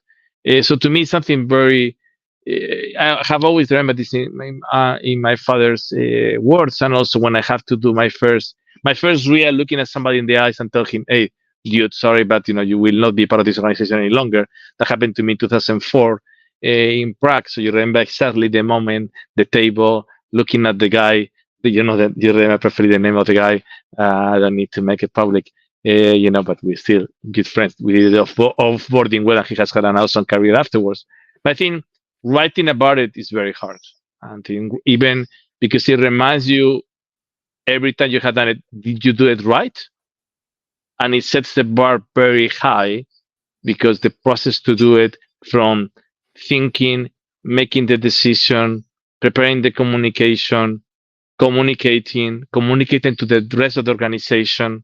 So to me, something very, I have always remembered this in my father's words, and also when I have to do my first real looking at somebody in the eyes and tell him, hey, dude, sorry, but you will not be part of this organization any longer. That happened to me in 2004 in Prague. So you remember exactly the moment, the table, looking at the guy. That you remember perfectly the name of the guy. I don't need to make it public. But we're still good friends. We did offboarding well, and he has had an awesome career afterwards. But I think writing about it is very hard. I think even because it reminds you every time you have done it, did you do it right? And it sets the bar very high because the process to do it from thinking, making the decision, preparing the communicating to the rest of the organization,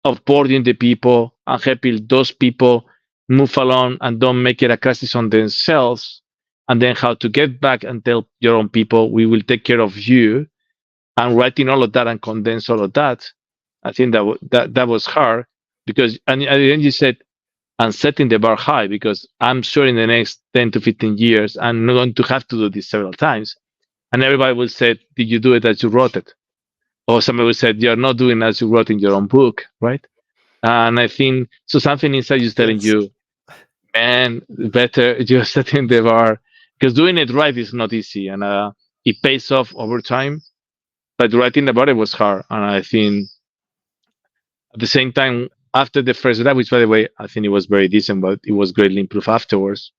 offboarding the people and helping those people move along and don't make it a crisis on themselves, and then how to get back and tell your own people, we will take care of you, and writing all of that and condense all of that. I think that was hard because, and at the end you said, and setting the bar high, because I'm sure in the next 10 to 15 years, I'm not going to have to do this several times. And everybody will say, did you do it as you wrote it? Or somebody will say, you're not doing as you wrote in your own book, right? And I think, so something inside you is telling you, man, better you're setting the bar, because doing it right is not easy. And it pays off over time. But writing about it was hard. And I think at the same time, after the first draft, which by the way, I think it was very decent, but it was greatly improved afterwards.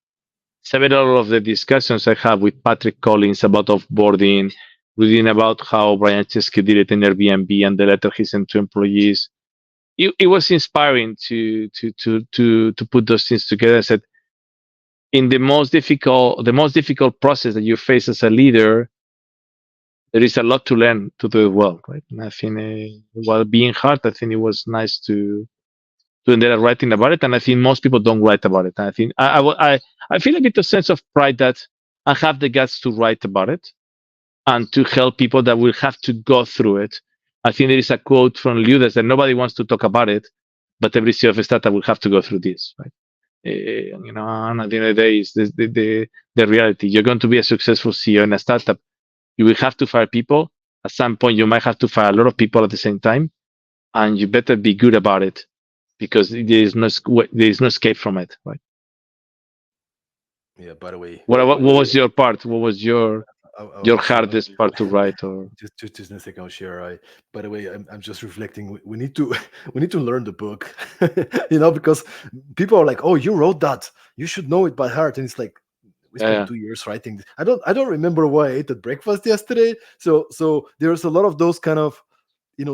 Several of the discussions I have with Patrick Collins about offboarding, reading about how Brian Chesky did it in Airbnb and the letter he sent to employees, it was inspiring to put those things together. I said, in the most difficult process that you face as a leader, there is a lot to learn to do it well, right? And I think, while being hard, I think it was nice to end up writing about it. And I think most people don't write about it. And I think I feel a bit of sense of pride that I have the guts to write about it and to help people that will have to go through it. I think there is a quote from Liu that said, "Nobody wants to talk about it, but every CEO of a startup will have to go through this." Right? And at the end of the day, is the reality. You're going to be a successful CEO in a startup. You will have to fire people. At some point, you might have to fire a lot of people at the same time, and you better be good about it because there is no escape from it. Right? Yeah. By the way, What was your part? What was your I'll share. hardest part to write? Or Just in a second, I'll share. By the way, I'm just reflecting. We need to we need to learn the book, because people are like, "Oh, you wrote that. You should know it by heart." And it's like we spent yeah, 2 years writing. I don't remember what I ate at breakfast yesterday. So there's a lot of those kind of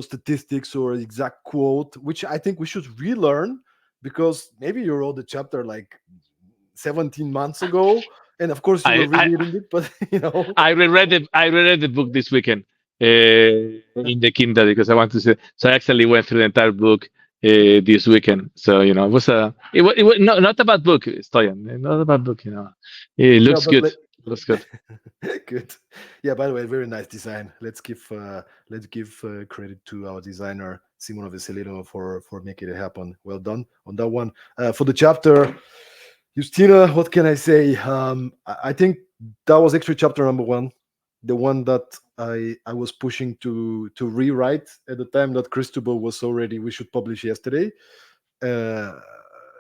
statistics or exact quote, which I think we should relearn because maybe you wrote the chapter like 17 months ago, and of course you were I I rereading it, but I reread the book this weekend in the Kindle because I want to see. So I actually went through the entire book this weekend. So it was not a bad book, Stoyan. Not a bad book. It no, looks but good. Looks good. good. Yeah, by the way, very nice design. Let's give credit to our designer Simona Veselino for making it happen. Well done on that one. For the chapter, Justina, what can I say? I think that was actually chapter number one, the one that I was pushing to rewrite at the time that Cristobal was already we should publish yesterday. Uh,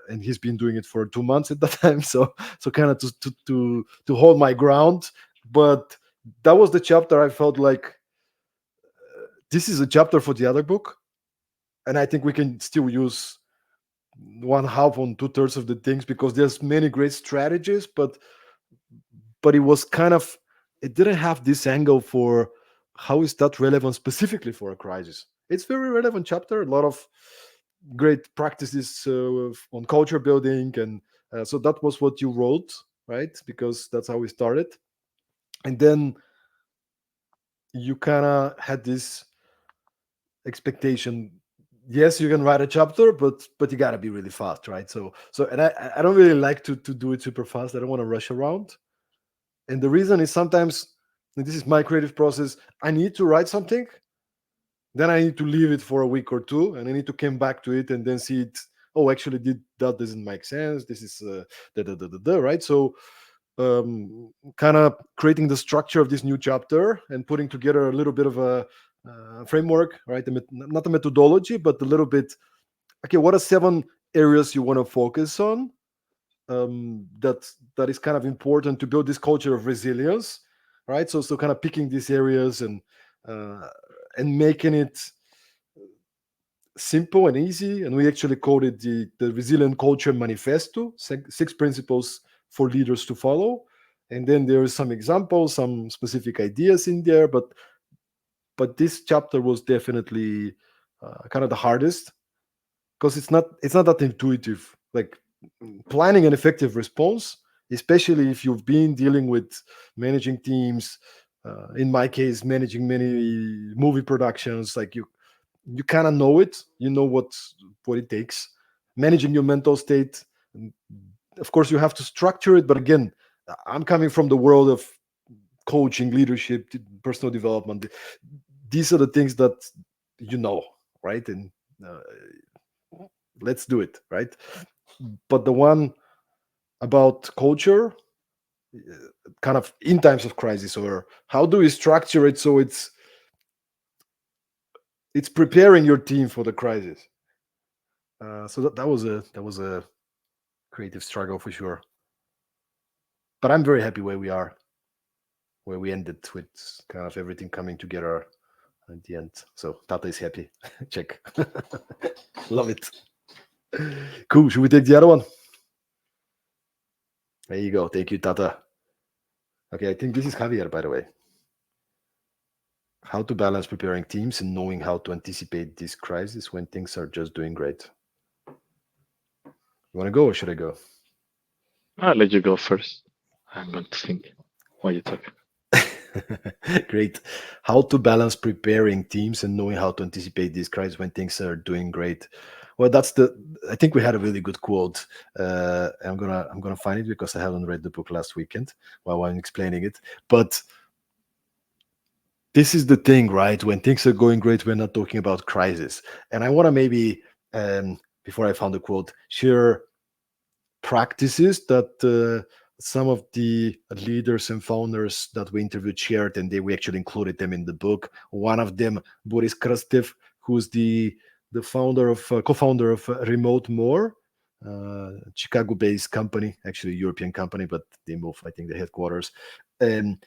and he's been doing it for 2 months at that time, so kind of to hold my ground. But that was the chapter I felt like this is a chapter for the other book, and I think we can still use one half on two-thirds of the things because there's many great strategies, but it was kind of it didn't have this angle for how is that relevant specifically for a crisis. It's very relevant chapter, a lot of great practices on culture building, and so that was what you wrote, right? Because that's how we started, and then you kind of had this expectation. Yes, you can write a chapter, but you got to be really fast, right? So and I don't really like to do it super fast. I don't want to rush around, and the reason is sometimes, and this is my creative process, I need to write something, then I need to leave it for a week or two, and I need to come back to it and then see it. Oh, actually, that doesn't make sense. This is right. So, kind of creating the structure of this new chapter and putting together a little bit of a framework, right? Not a methodology, but a little bit. Okay, what are 7 areas you want to focus on? That is kind of important to build this culture of resilience, right? So kind of picking these areas uh, and making it simple and easy. And we actually called it the Resilient Culture Manifesto, six principles for leaders to follow. And then there is some examples, some specific ideas in there, but this chapter was definitely kind of the hardest because it's not that intuitive. Like planning an effective response, especially if you've been dealing with managing teams. In my case, managing many movie productions, like you kind of know it. You know what it takes. Managing your mental state. Of course, you have to structure it, but again, I'm coming from the world of coaching, leadership, personal development. These are the things that you know, right? And uh, let's do it, right? But the one about culture, kind of in times of crisis, or how do we structure it so it's preparing your team for the crisis. So that was a creative struggle for sure. But I'm very happy where we are, where we ended with kind of everything coming together at the end. So Tata is happy. Check. Love it. Cool. Should we take the other one? There you go. Thank you, Tata. Okay, I think this is Javier, by the way. How to balance preparing teams and knowing how to anticipate this crisis when things are just doing great. You want to go or should I go? I'll let you go first. I'm going to think while you talk. Great. How to balance preparing teams and knowing how to anticipate these crises when things are doing great. Well, that's the. I think we had a really good quote. I'm gonna find it because I haven't read the book last weekend while I'm explaining it. But this is the thing, right? When things are going great, we're not talking about crisis. And I want to maybe, before I found the quote, share practices that some of the leaders and founders that we interviewed shared, and we actually included them in the book. One of them, Boris Krastev, who's the founder of co-founder of Remote More, Chicago-based company, actually a European company, but they moved, I think, the headquarters. And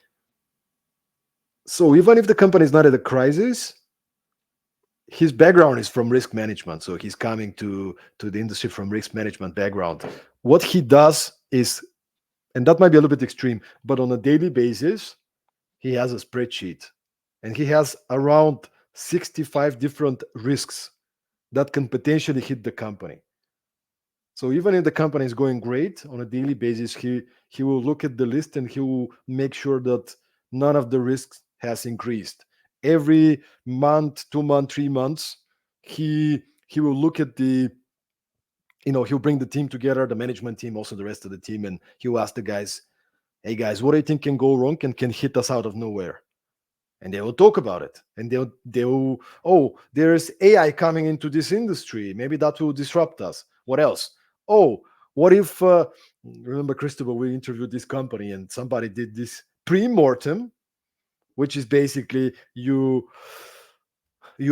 so even if the company is not at a crisis, his background is from risk management, so he's coming to the industry from risk management background. What he does is, and that might be a little bit extreme, but on a daily basis he has a spreadsheet, and he has around 65 different risks that can potentially hit the company. So even if the company is going great, on a daily basis he will look at the list and he will make sure that none of the risks has increased. Every month, 2 months, 3 months, he will look at the, he'll bring the team together, the management team, also the rest of the team, and he'll ask the guys, hey guys, what do you think can go wrong and can hit us out of nowhere? And they will talk about it, and they'll, oh, there's AI coming into this industry, maybe that will disrupt us. What else? Oh, what if remember, Cristobal, we interviewed this company and somebody did this pre-mortem, which is basically you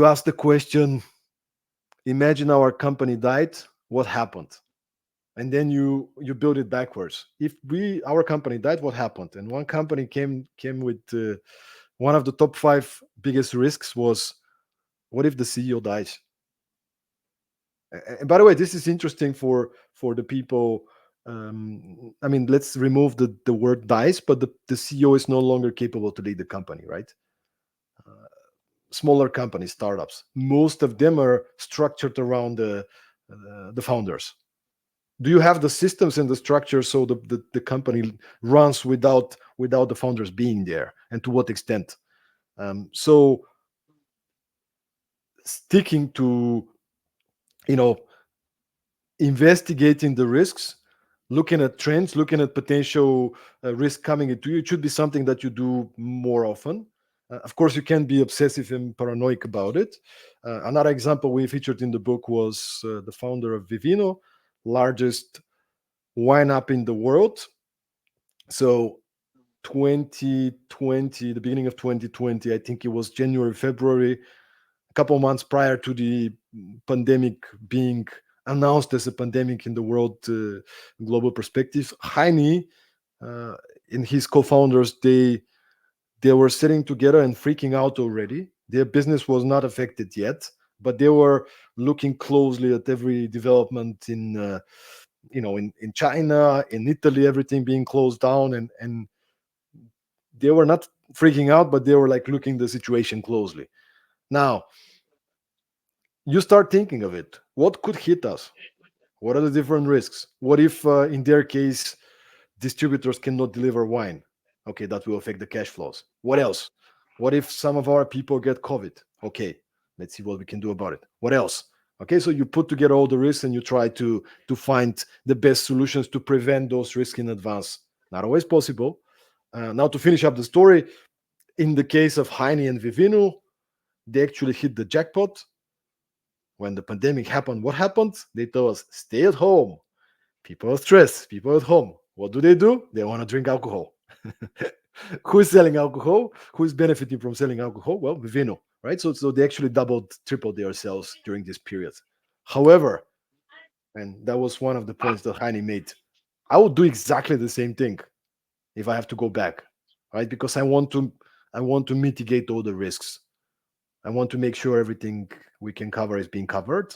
ask the question, imagine our company died, what happened? And then you build it backwards. If our company died, what happened? And one company came with one of the top 5 biggest risks was, what if the CEO dies? And by the way, this is interesting for the people. I mean, let's remove the word dies, but the CEO is no longer capable to lead the company, right? Smaller companies, startups, most of them are structured around the founders. Do you have the systems and the structure so the company runs without the founders being there, and to what extent? So sticking to, you know investigating the risks, looking at trends, looking at potential risk coming into you, it should be something that you do more often. Of course, you can be obsessive and paranoid about it. Another example we featured in the book was the founder of Vivino, largest wine app in the world. So 2020, the beginning of 2020, I think it was January, February, a couple months prior to the pandemic being announced as a pandemic in the world global perspective, Heine uh, and his co-founders, they were sitting together and freaking out already. Their business was not affected yet, but they were looking closely at every development in China, in Italy, everything being closed down, and they were not freaking out, but they were like looking the situation closely. Now you start thinking of it. What could hit us? What are the different risks? What if, in their case, distributors cannot deliver wine? Okay, that will affect the cash flows. What else? What if some of our people get COVID? Okay, let's see what we can do about it. What else? Okay, so you put together all the risks and you try to find the best solutions to prevent those risks in advance. Not always possible. Now, to finish up the story, in the case of Heine and Vivino, they actually hit the jackpot. When the pandemic happened, what happened? They told us, stay at home. People are stressed, people are at home. What do? They want to drink alcohol. Who is selling alcohol? Who is benefiting from selling alcohol? Well, Vivino, right? So they actually doubled, tripled their sales during this period. However, and that was one of the points that Heine made, I would do exactly the same thing if I have to go back, right? Because I want to mitigate all the risks. I want to make sure everything we can cover is being covered,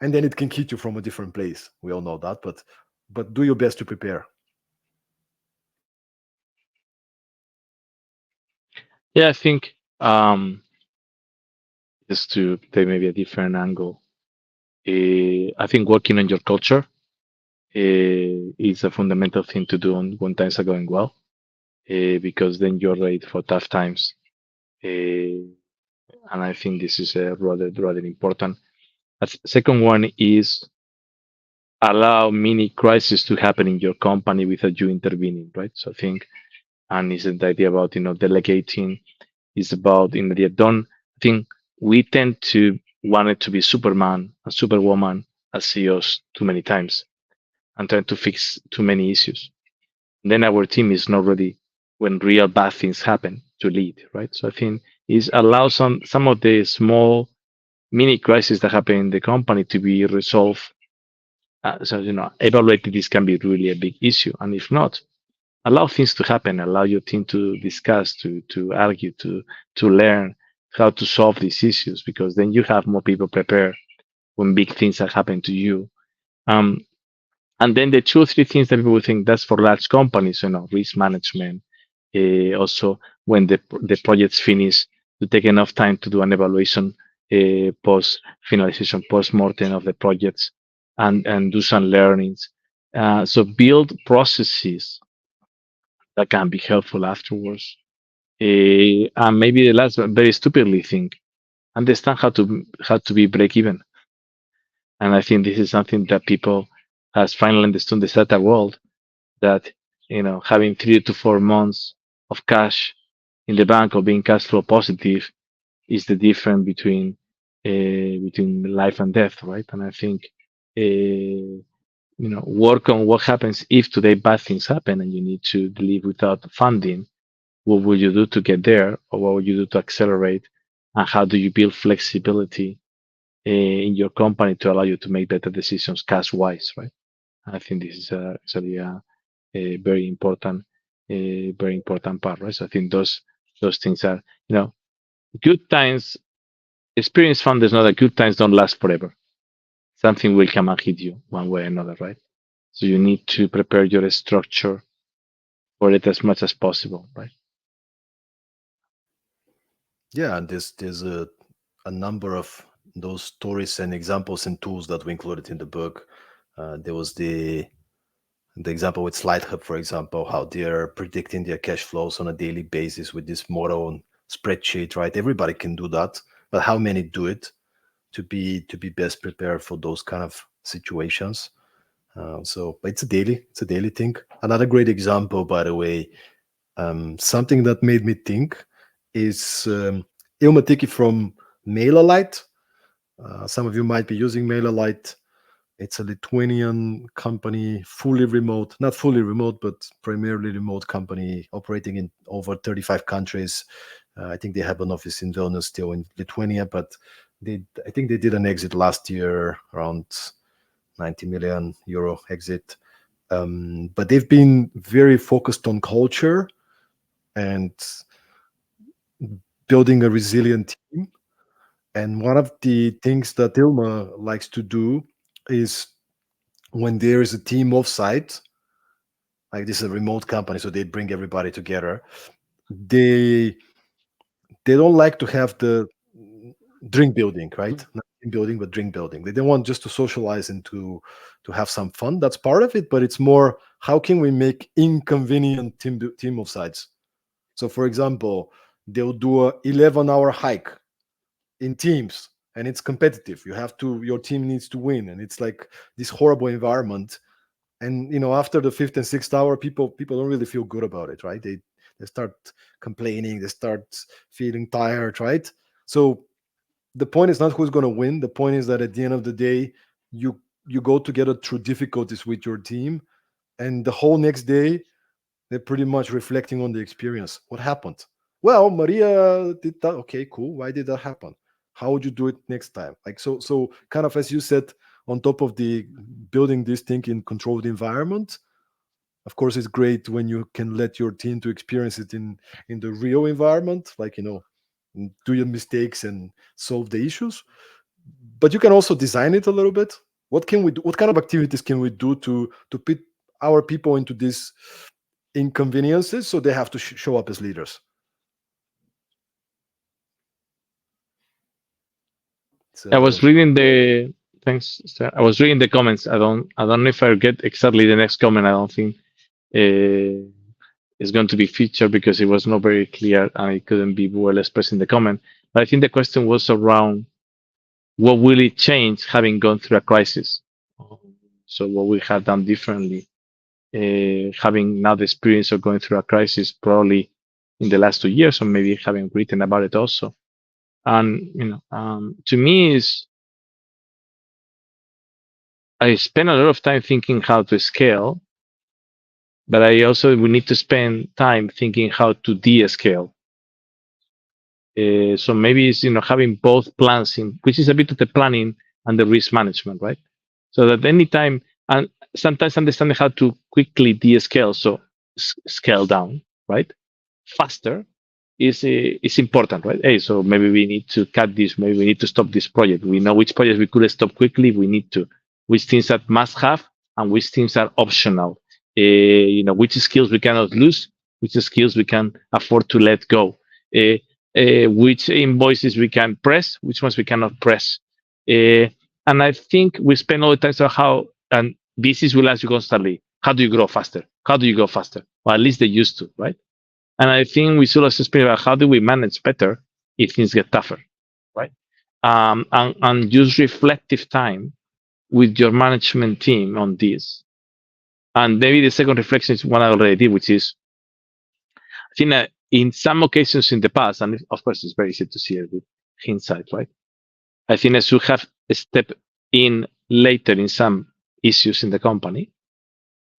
and then it can hit you from a different place. We all know that, but do your best to prepare. Yeah, I think Um, just to take maybe a different angle, I think working on your culture is a fundamental thing to do when times are going well, because then you're ready for tough times. And I think this is rather important. Second one is allow mini crises to happen in your company without you intervening, right? So I think, and is the idea about delegating is about they don't. I think we tend to want it to be Superman and Superwoman as CEOs too many times and trying to fix too many issues. Then our team is not ready when real bad things happen to lead, right? So I think is allow some of the small mini crises that happen in the company to be resolved. So evaluating this can be really a big issue, and if not, allow things to happen. Allow your team to discuss, to argue, to learn how to solve these issues, because then you have more people prepared when big things are happening to you. Um, and then the two or three things that people would think that's for large companies, risk management. Also, when the project's finished, to take enough time to do an evaluation, post finalization, post mortem of the projects, and do some learnings. So build processes that can be helpful afterwards. And maybe the last very stupidly thing, understand how to be break even. And I think this is something that people has finally understood the startup world, that having 3 to 4 months of cash in the bank or being cash flow positive is the difference between life and death, right? And I think work on what happens if today bad things happen and you need to live without funding. What would you do to get there, or what would you do to accelerate? And how do you build flexibility in your company to allow you to make better decisions cash wise, right? I think this is actually a very important part, right? So I think those things are, good times. Experience founders know that good times don't last forever. Something will come and hit you one way or another, right? So you need to prepare your structure for it as much as possible, right? Yeah, and there's a number of those stories and examples and tools that we included in the book. There was the example with SlideHub, for example, how they're predicting their cash flows on a daily basis with this model and spreadsheet, right? Everybody can do that, but how many do it to be best prepared for those kind of situations? So but it's a daily thing. Another great example, by the way, something that made me think is Ilmatiki from MailerLite. Some of you might be using MailerLite. It's a Lithuanian company, fully remote, not fully remote, but primarily remote company operating in over 35 countries. I think they have an office in Vilnius, still in Lithuania, but I think they did an exit last year, around 90 million euro exit. But they've been very focused on culture and building a resilient team. And one of the things that Ilma likes to do is when there is a team offsite, like this is a remote company, so they bring everybody together. They they don't like to have the drink building, right? Not team building, but drink building. They don't want just to socialize and to have some fun. That's part of it, but it's more how can we make inconvenient team offsites. So, for example, they'll do a 11-hour hike in teams, and it's competitive. Your team needs to win, and it's like this horrible environment. And after the fifth and sixth hour, people don't really feel good about it, right? They start complaining, they start feeling tired, right? So the point is not who's going to win. The point is that at the end of the day, you go together through difficulties with your team, and the whole next day they're pretty much reflecting on the experience. What happened? Well, Maria did that. Okay, cool. Why did that happen? How would you do it next time? Like so kind of as you said, on top of the building this thing in controlled environment. Of course, it's great when you can let your team to experience it in the real environment, like do your mistakes and solve the issues. But you can also design it a little bit. What can we do? What kind of activities can we do to put our people into these inconveniences so they have to show up as leaders? I was So reading the thanks. Sir. I was reading the comments. I don't know if I get exactly the next comment. I don't think uh, it's going to be featured because it was not very clear and it couldn't be well expressed in the comment. But I think the question was around what will it change having gone through a crisis. So what we have done differently, having now the experience of going through a crisis, probably in the last 2 years, or maybe having written about it also. And to me is I spend a lot of time thinking how to scale, but I also we need to spend time thinking how to de-scale. So maybe it's having both plans in, which is a bit of the planning and the risk management, right? So that anytime and sometimes understanding how to quickly de-scale, so scale down, right? Faster is important, right? Hey, so maybe we need to cut this, maybe we need to stop this project. We know which projects we could stop quickly. We need to, which things that must have and which things are optional. Which skills we cannot lose, which skills we can afford to let go. Uh, which invoices we can press, which ones we cannot press. Uh, and I think we spend all the time on how, and business will ask you constantly, how do you grow faster? How do you go faster? Or at least they used to, right? And I think we should also speak about how do we manage better if things get tougher, right? And use reflective time with your management team on this. And maybe the second reflection is one I already did, which is I think that in some occasions in the past, and of course it's very easy to see it with hindsight, right? I think I should have stepped in later in some issues in the company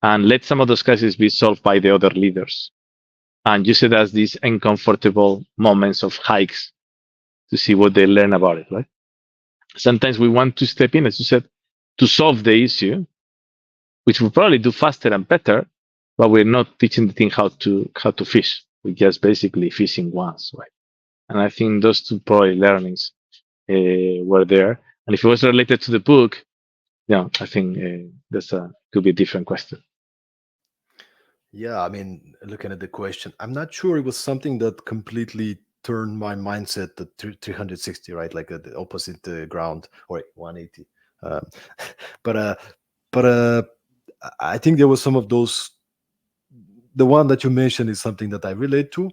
and let some of those cases be solved by the other leaders and use it as these uncomfortable moments of hikes to see what they learn about it, right? Sometimes we want to step in, as you said, to solve the issue, which we probably do faster and better, but we're not teaching the thing how to fish. We're just basically fishing once, right? And I think those two probably learnings were there. And if it was related to the book, yeah, I think that's a could be a different question. yeah, I mean, looking at the question, I'm not sure it was something that completely turned my mindset to 360, right? Like the opposite ground, or 180. Um, but but I think there was some of those. The one that you mentioned is something that I relate to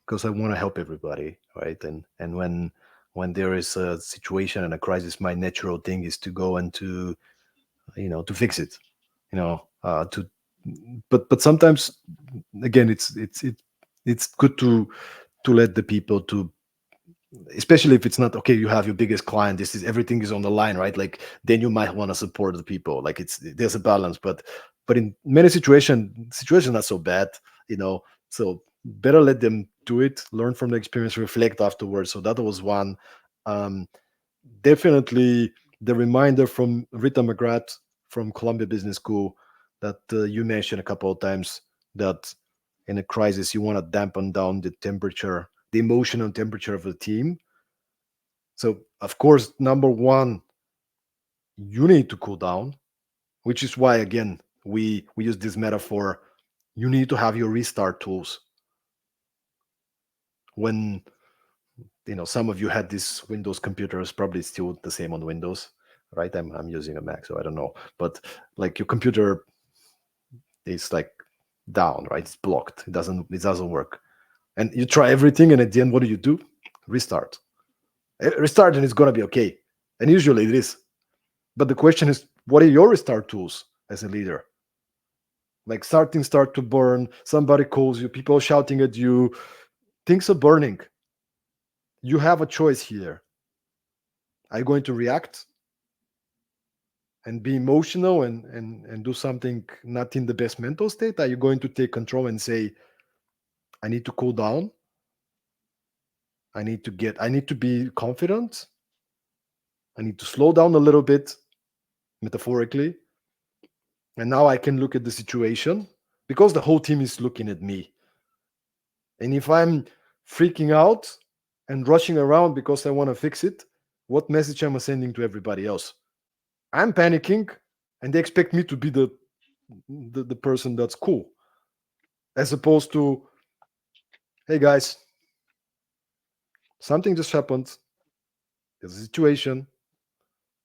because I want to help everybody, right? And when there is a situation and a crisis, my natural thing is to go and to fix it, to but sometimes again it's good to let the people to, especially if it's not okay, you have your biggest client, this is everything is on the line, right? Like then you might want to support the people, like there's a balance, but in many situations not so bad, so better let them do it, learn from the experience, reflect afterwards. So that was one. um Definitely the reminder from Rita McGrath from Columbia Business School that you mentioned a couple of times, that in a crisis you want to dampen down the temperature, the emotional temperature of the team. So of course, number one, you need to cool down, which is why again we use this metaphor. You need to have your restart tools. When some of you had these Windows computers, probably still the same on Windows, right? I'm using a Mac, so I don't know, but like your computer is like down, right? It's blocked. It doesn't work, and you try everything, and at the end, what do? Restart. Restart, and it's gonna be okay. And usually it is. But the question is, what are your restart tools as a leader? Like start to burn. Somebody calls you. People shouting at you. Things are burning. You have a choice here. Are you going to react and be emotional and do something not in the best mental state? Are you going to take control and say, I need to cool down, I need to be confident, I need to slow down a little bit, metaphorically, and now I can look at the situation because the whole team is looking at me. And if I'm freaking out and rushing around because I want to fix it, what message am I sending to everybody else? I'm panicking, and they expect me to be the person that's cool, as opposed to, hey guys, something just happened. There's a situation.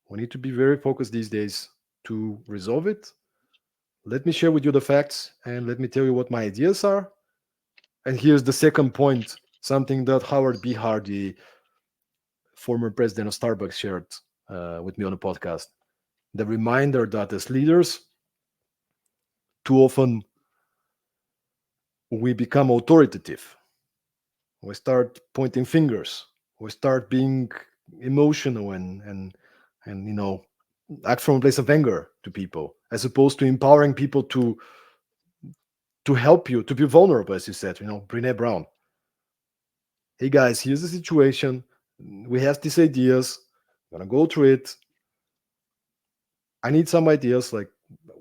We need to be very focused these days to resolve it. Let me share with you the facts and let me tell you what my ideas are. And here's the second point, something that Howard B. Hardy, former president of Starbucks, shared with me on a podcast. The reminder that as leaders, too often we become authoritative. We start pointing fingers. We start being emotional and act from a place of anger to people, as opposed to empowering people to help you to be vulnerable, as you said. Brene Brown. Hey guys, here's the situation. We have these ideas. I'm gonna go through it. I need some ideas. Like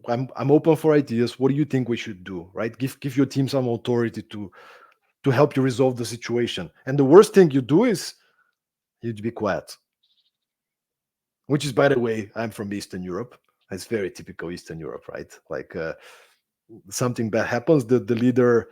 I'm open for ideas. What do you think we should do? Right? Give your team some authority to help you resolve the situation. And the worst thing you do is you'd be quiet. Which is, by the way, I'm from Eastern Europe. It's very typical Eastern Europe, right? Like something bad happens, the leader,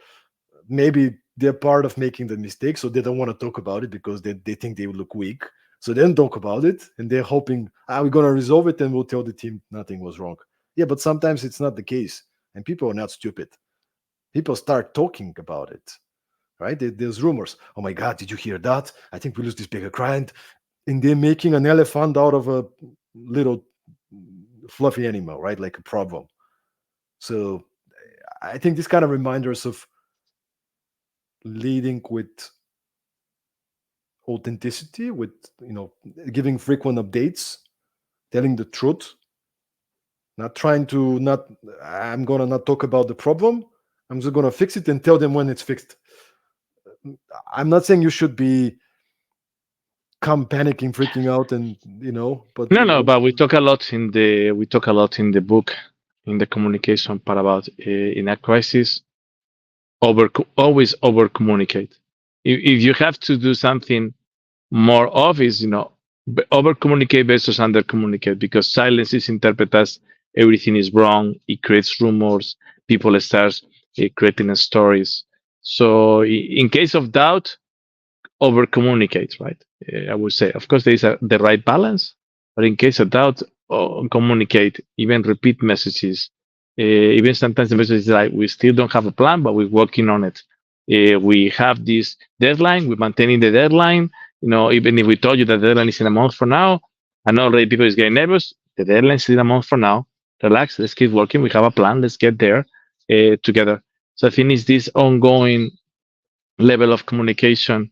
maybe they're part of making the mistake, so they don't want to talk about it because they think they will look weak. So they don't talk about it, and they're hoping, we're going to resolve it, and we'll tell the team nothing was wrong. Yeah, but sometimes it's not the case, and people are not stupid. People start talking about it, right? There's rumors. Oh my God, did you hear that? I think we lose this bigger client. And they're making an elephant out of a little fluffy animal, right? Like a problem. So I think this kind of reminders of leading with authenticity, with giving frequent updates, telling the truth, not trying to not. I'm gonna not talk about the problem. I'm just gonna fix it and tell them when it's fixed. I'm not saying you should be come panicking, freaking out, and but No, no, but we talk a lot in the book, in the communication part about in a crisis, always over communicate. If you have to do something more of is over communicate versus under communicate, because silence is interpreted as everything is wrong. It creates rumors. People start creating stories. So in case of doubt, over communicate, right? I would say, of course, there is the right balance, but in case of doubt, communicate, even repeat messages. Even sometimes the message is like, we still don't have a plan, but we're working on it. We have this deadline, we're maintaining the deadline. Even if we told you that the deadline is in a month from now, and already people is getting nervous, the deadline is in a month from now. Relax, let's keep working. We have a plan, let's get there together. So I think it's this ongoing level of communication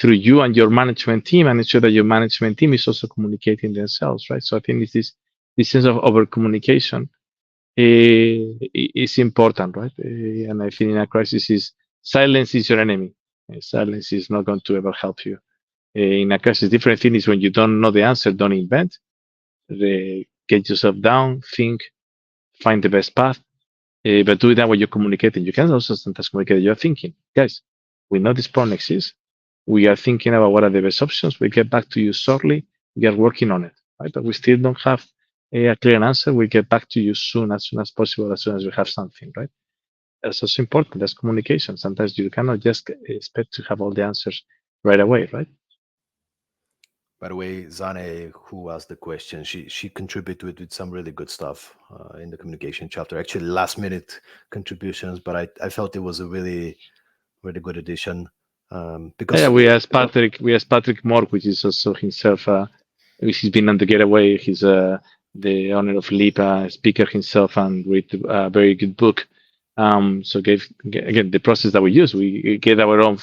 through you and your management team, and ensure that your management team is also communicating themselves, right? So I think it's this sense of over communication is important, right? And I think in a crisis, is silence is your enemy. Silence is not going to ever help you. In a crisis, different thing is when you don't know the answer, don't invent. Get yourself down, think, find the best path, but do that when you're communicating. You can also sometimes communicate you're thinking. Guys, we know this problem exists. We are thinking about what are the best options. We get back to you shortly. We are working on it, right? But we still don't have a clear answer. We get back to you as soon as possible, as soon as we have something, right? That's also important. That's communication. Sometimes you cannot just expect to have all the answers right away, right? by the way, Zane, who asked the question, she contributed with some really good stuff in the communication chapter. Actually, last minute contributions, but I felt it was a really really good addition Yeah, because we asked Patrick Moore, which is also himself, which he's been on the getaway. He's the owner of Leap, speaker himself, and wrote a very good book. So again the process that we use. We get our own.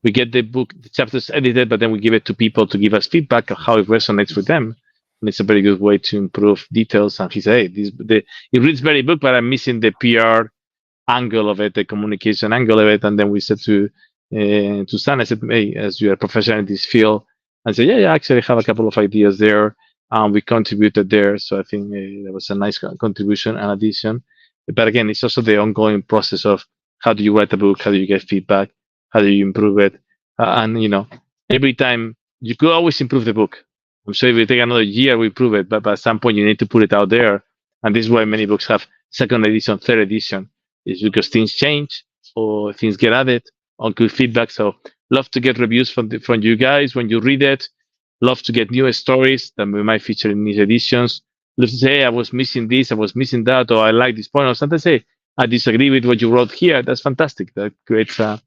We get the book, the chapters edited, but then we give it to people to give us feedback of how it resonates with them. And it's a very good way to improve details. And he said, "Hey, it reads very book, but I'm missing the PR angle of it, the communication angle of it." And then we said to Stan, I said, "Hey, as you are a professional in this field," I said, "Yeah, actually, I have a couple of ideas there. We contributed there, so I think that was a nice contribution and addition." But again, it's also the ongoing process of how do you write a book, how do you get feedback, how do you improve it, and every time you could always improve the book. I'm sure if we take another year, we improve it, but at some point you need to put it out there, and this is why many books have second edition, third edition, is because things change or things get added on good feedback. So love to get reviews from you guys when you read it. Love to get new stories that we might feature in these editions. Love to say, hey, I was missing this, I was missing that, or I like this point, or sometimes say, I disagree with what you wrote here. That's fantastic. That creates an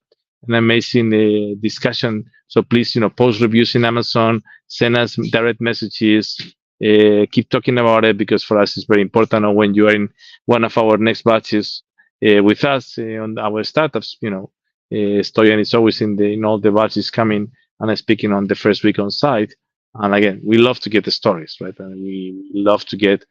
amazing discussion. So please, post reviews in Amazon, send us direct messages, keep talking about it because for us it's very important. Or when you are in one of our next batches with us on our startups, Stoyan is always in all the batches coming and speaking on the first week on site. And again, we love to get the stories, right? And we love to get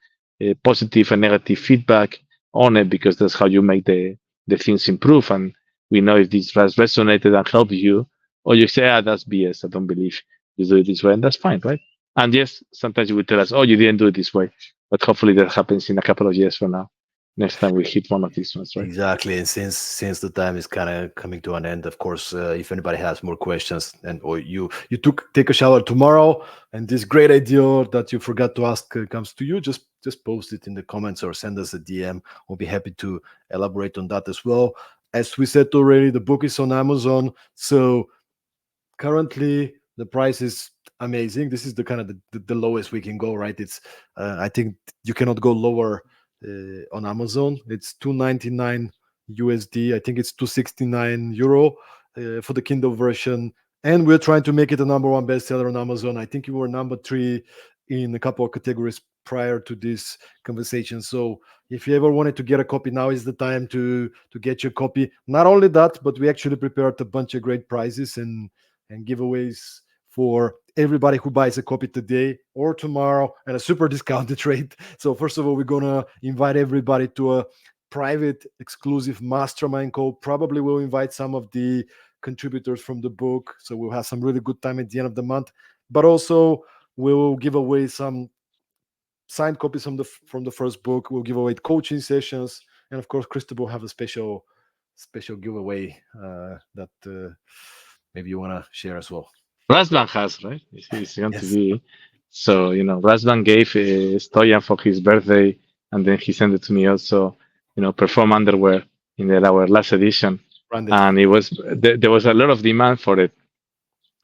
positive and negative feedback on it because that's how you make the things improve. And we know if this has resonated and helped you, or you say, that's BS, I don't believe you do it this way, and that's fine, right? And yes, sometimes you will tell us, oh, you didn't do it this way, but hopefully that happens in a couple of years from now. Next time we hit one of these ones, right? Exactly, and since the time is kind of coming to an end, of course, if anybody has more questions, and or you take a shower tomorrow, and this great idea that you forgot to ask comes to you, just post it in the comments or send us a DM. We'll be happy to elaborate on that as well. As we said already, the book is on Amazon, so currently the price is amazing. This is the kind of the lowest we can go, right? It's I think you cannot go lower on Amazon. It's 299 USD. I think it's 269 euro for the Kindle version, and we're trying to make it a number one bestseller on Amazon. I think you were number three in a couple of categories prior to this conversation. So if you ever wanted to get a copy, now is the time to get your copy. Not only that, but we actually prepared a bunch of great prizes and giveaways for everybody who buys a copy today or tomorrow at a super discounted rate. So first of all, we're gonna invite everybody to a private exclusive mastermind call. Probably we'll invite some of the contributors from the book. So we'll have some really good time at the end of the month. But also we'll give away some signed copies from the first book. We'll give away coaching sessions, and of course, Cristobal will have a special giveaway that maybe you want to share as well. Razvan has, right? It's going to Yes, be. So, Razvan gave Stoyan for his birthday, and then he sent it to me also, perform underwear in our last edition. branded. And there was a lot of demand for it.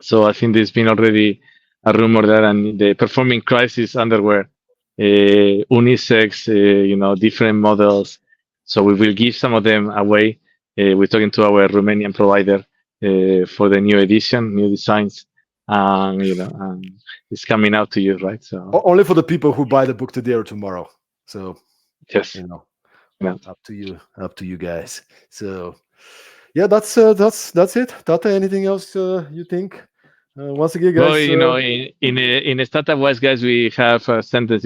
So I think there's been already a rumor that and the performing crisis underwear, unisex, different models. So we will give some of them away. We're talking to our Romanian provider for the new edition, new designs, and it's coming out to you, right? So Only for the people who buy the book today or tomorrow. So yes, you know, yeah. up to you guys. So yeah, that's it. Tata, anything else you think? Once again, Well, guys. in a startup wise, guys, we have a sentence.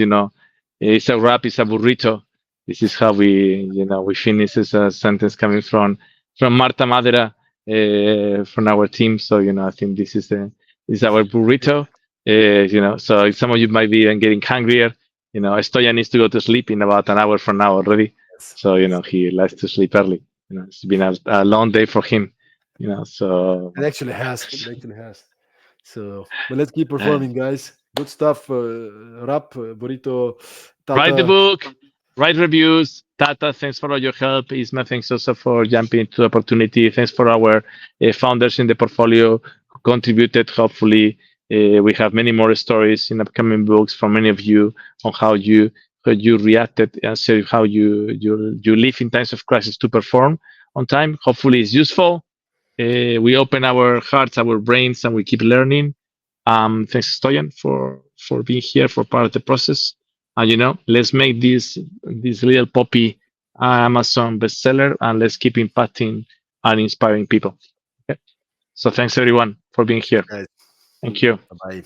It's a wrap, it's a burrito. This is how we finish this sentence coming from Marta Madera from our team. So I think this is our burrito. So some of you might be even getting hungrier. Stoyan needs to go to sleep in about an hour from now already. Yes, So yes. he likes to sleep early. It's been a long day for him. So. It actually has. It actually has. So, but let's keep uh, performing, guys. Good stuff. Rap, burrito, Write the Tata. book, write reviews. Tata, thanks for all your help. Isma, thanks also for jumping into the opportunity. Thanks for our founders in the portfolio who contributed. Hopefully, we have many more stories in upcoming books from many of you on how you reacted and so how you live in times of crisis to perform on time. Hopefully, it's useful. We open our hearts, our brains, and we keep learning. Thanks, Stoyan, for being here for part of the process. And let's make this little puppy Amazon bestseller, and let's keep impacting and inspiring people. Okay? So thanks everyone for being here. Guys, Thank you. bye bye.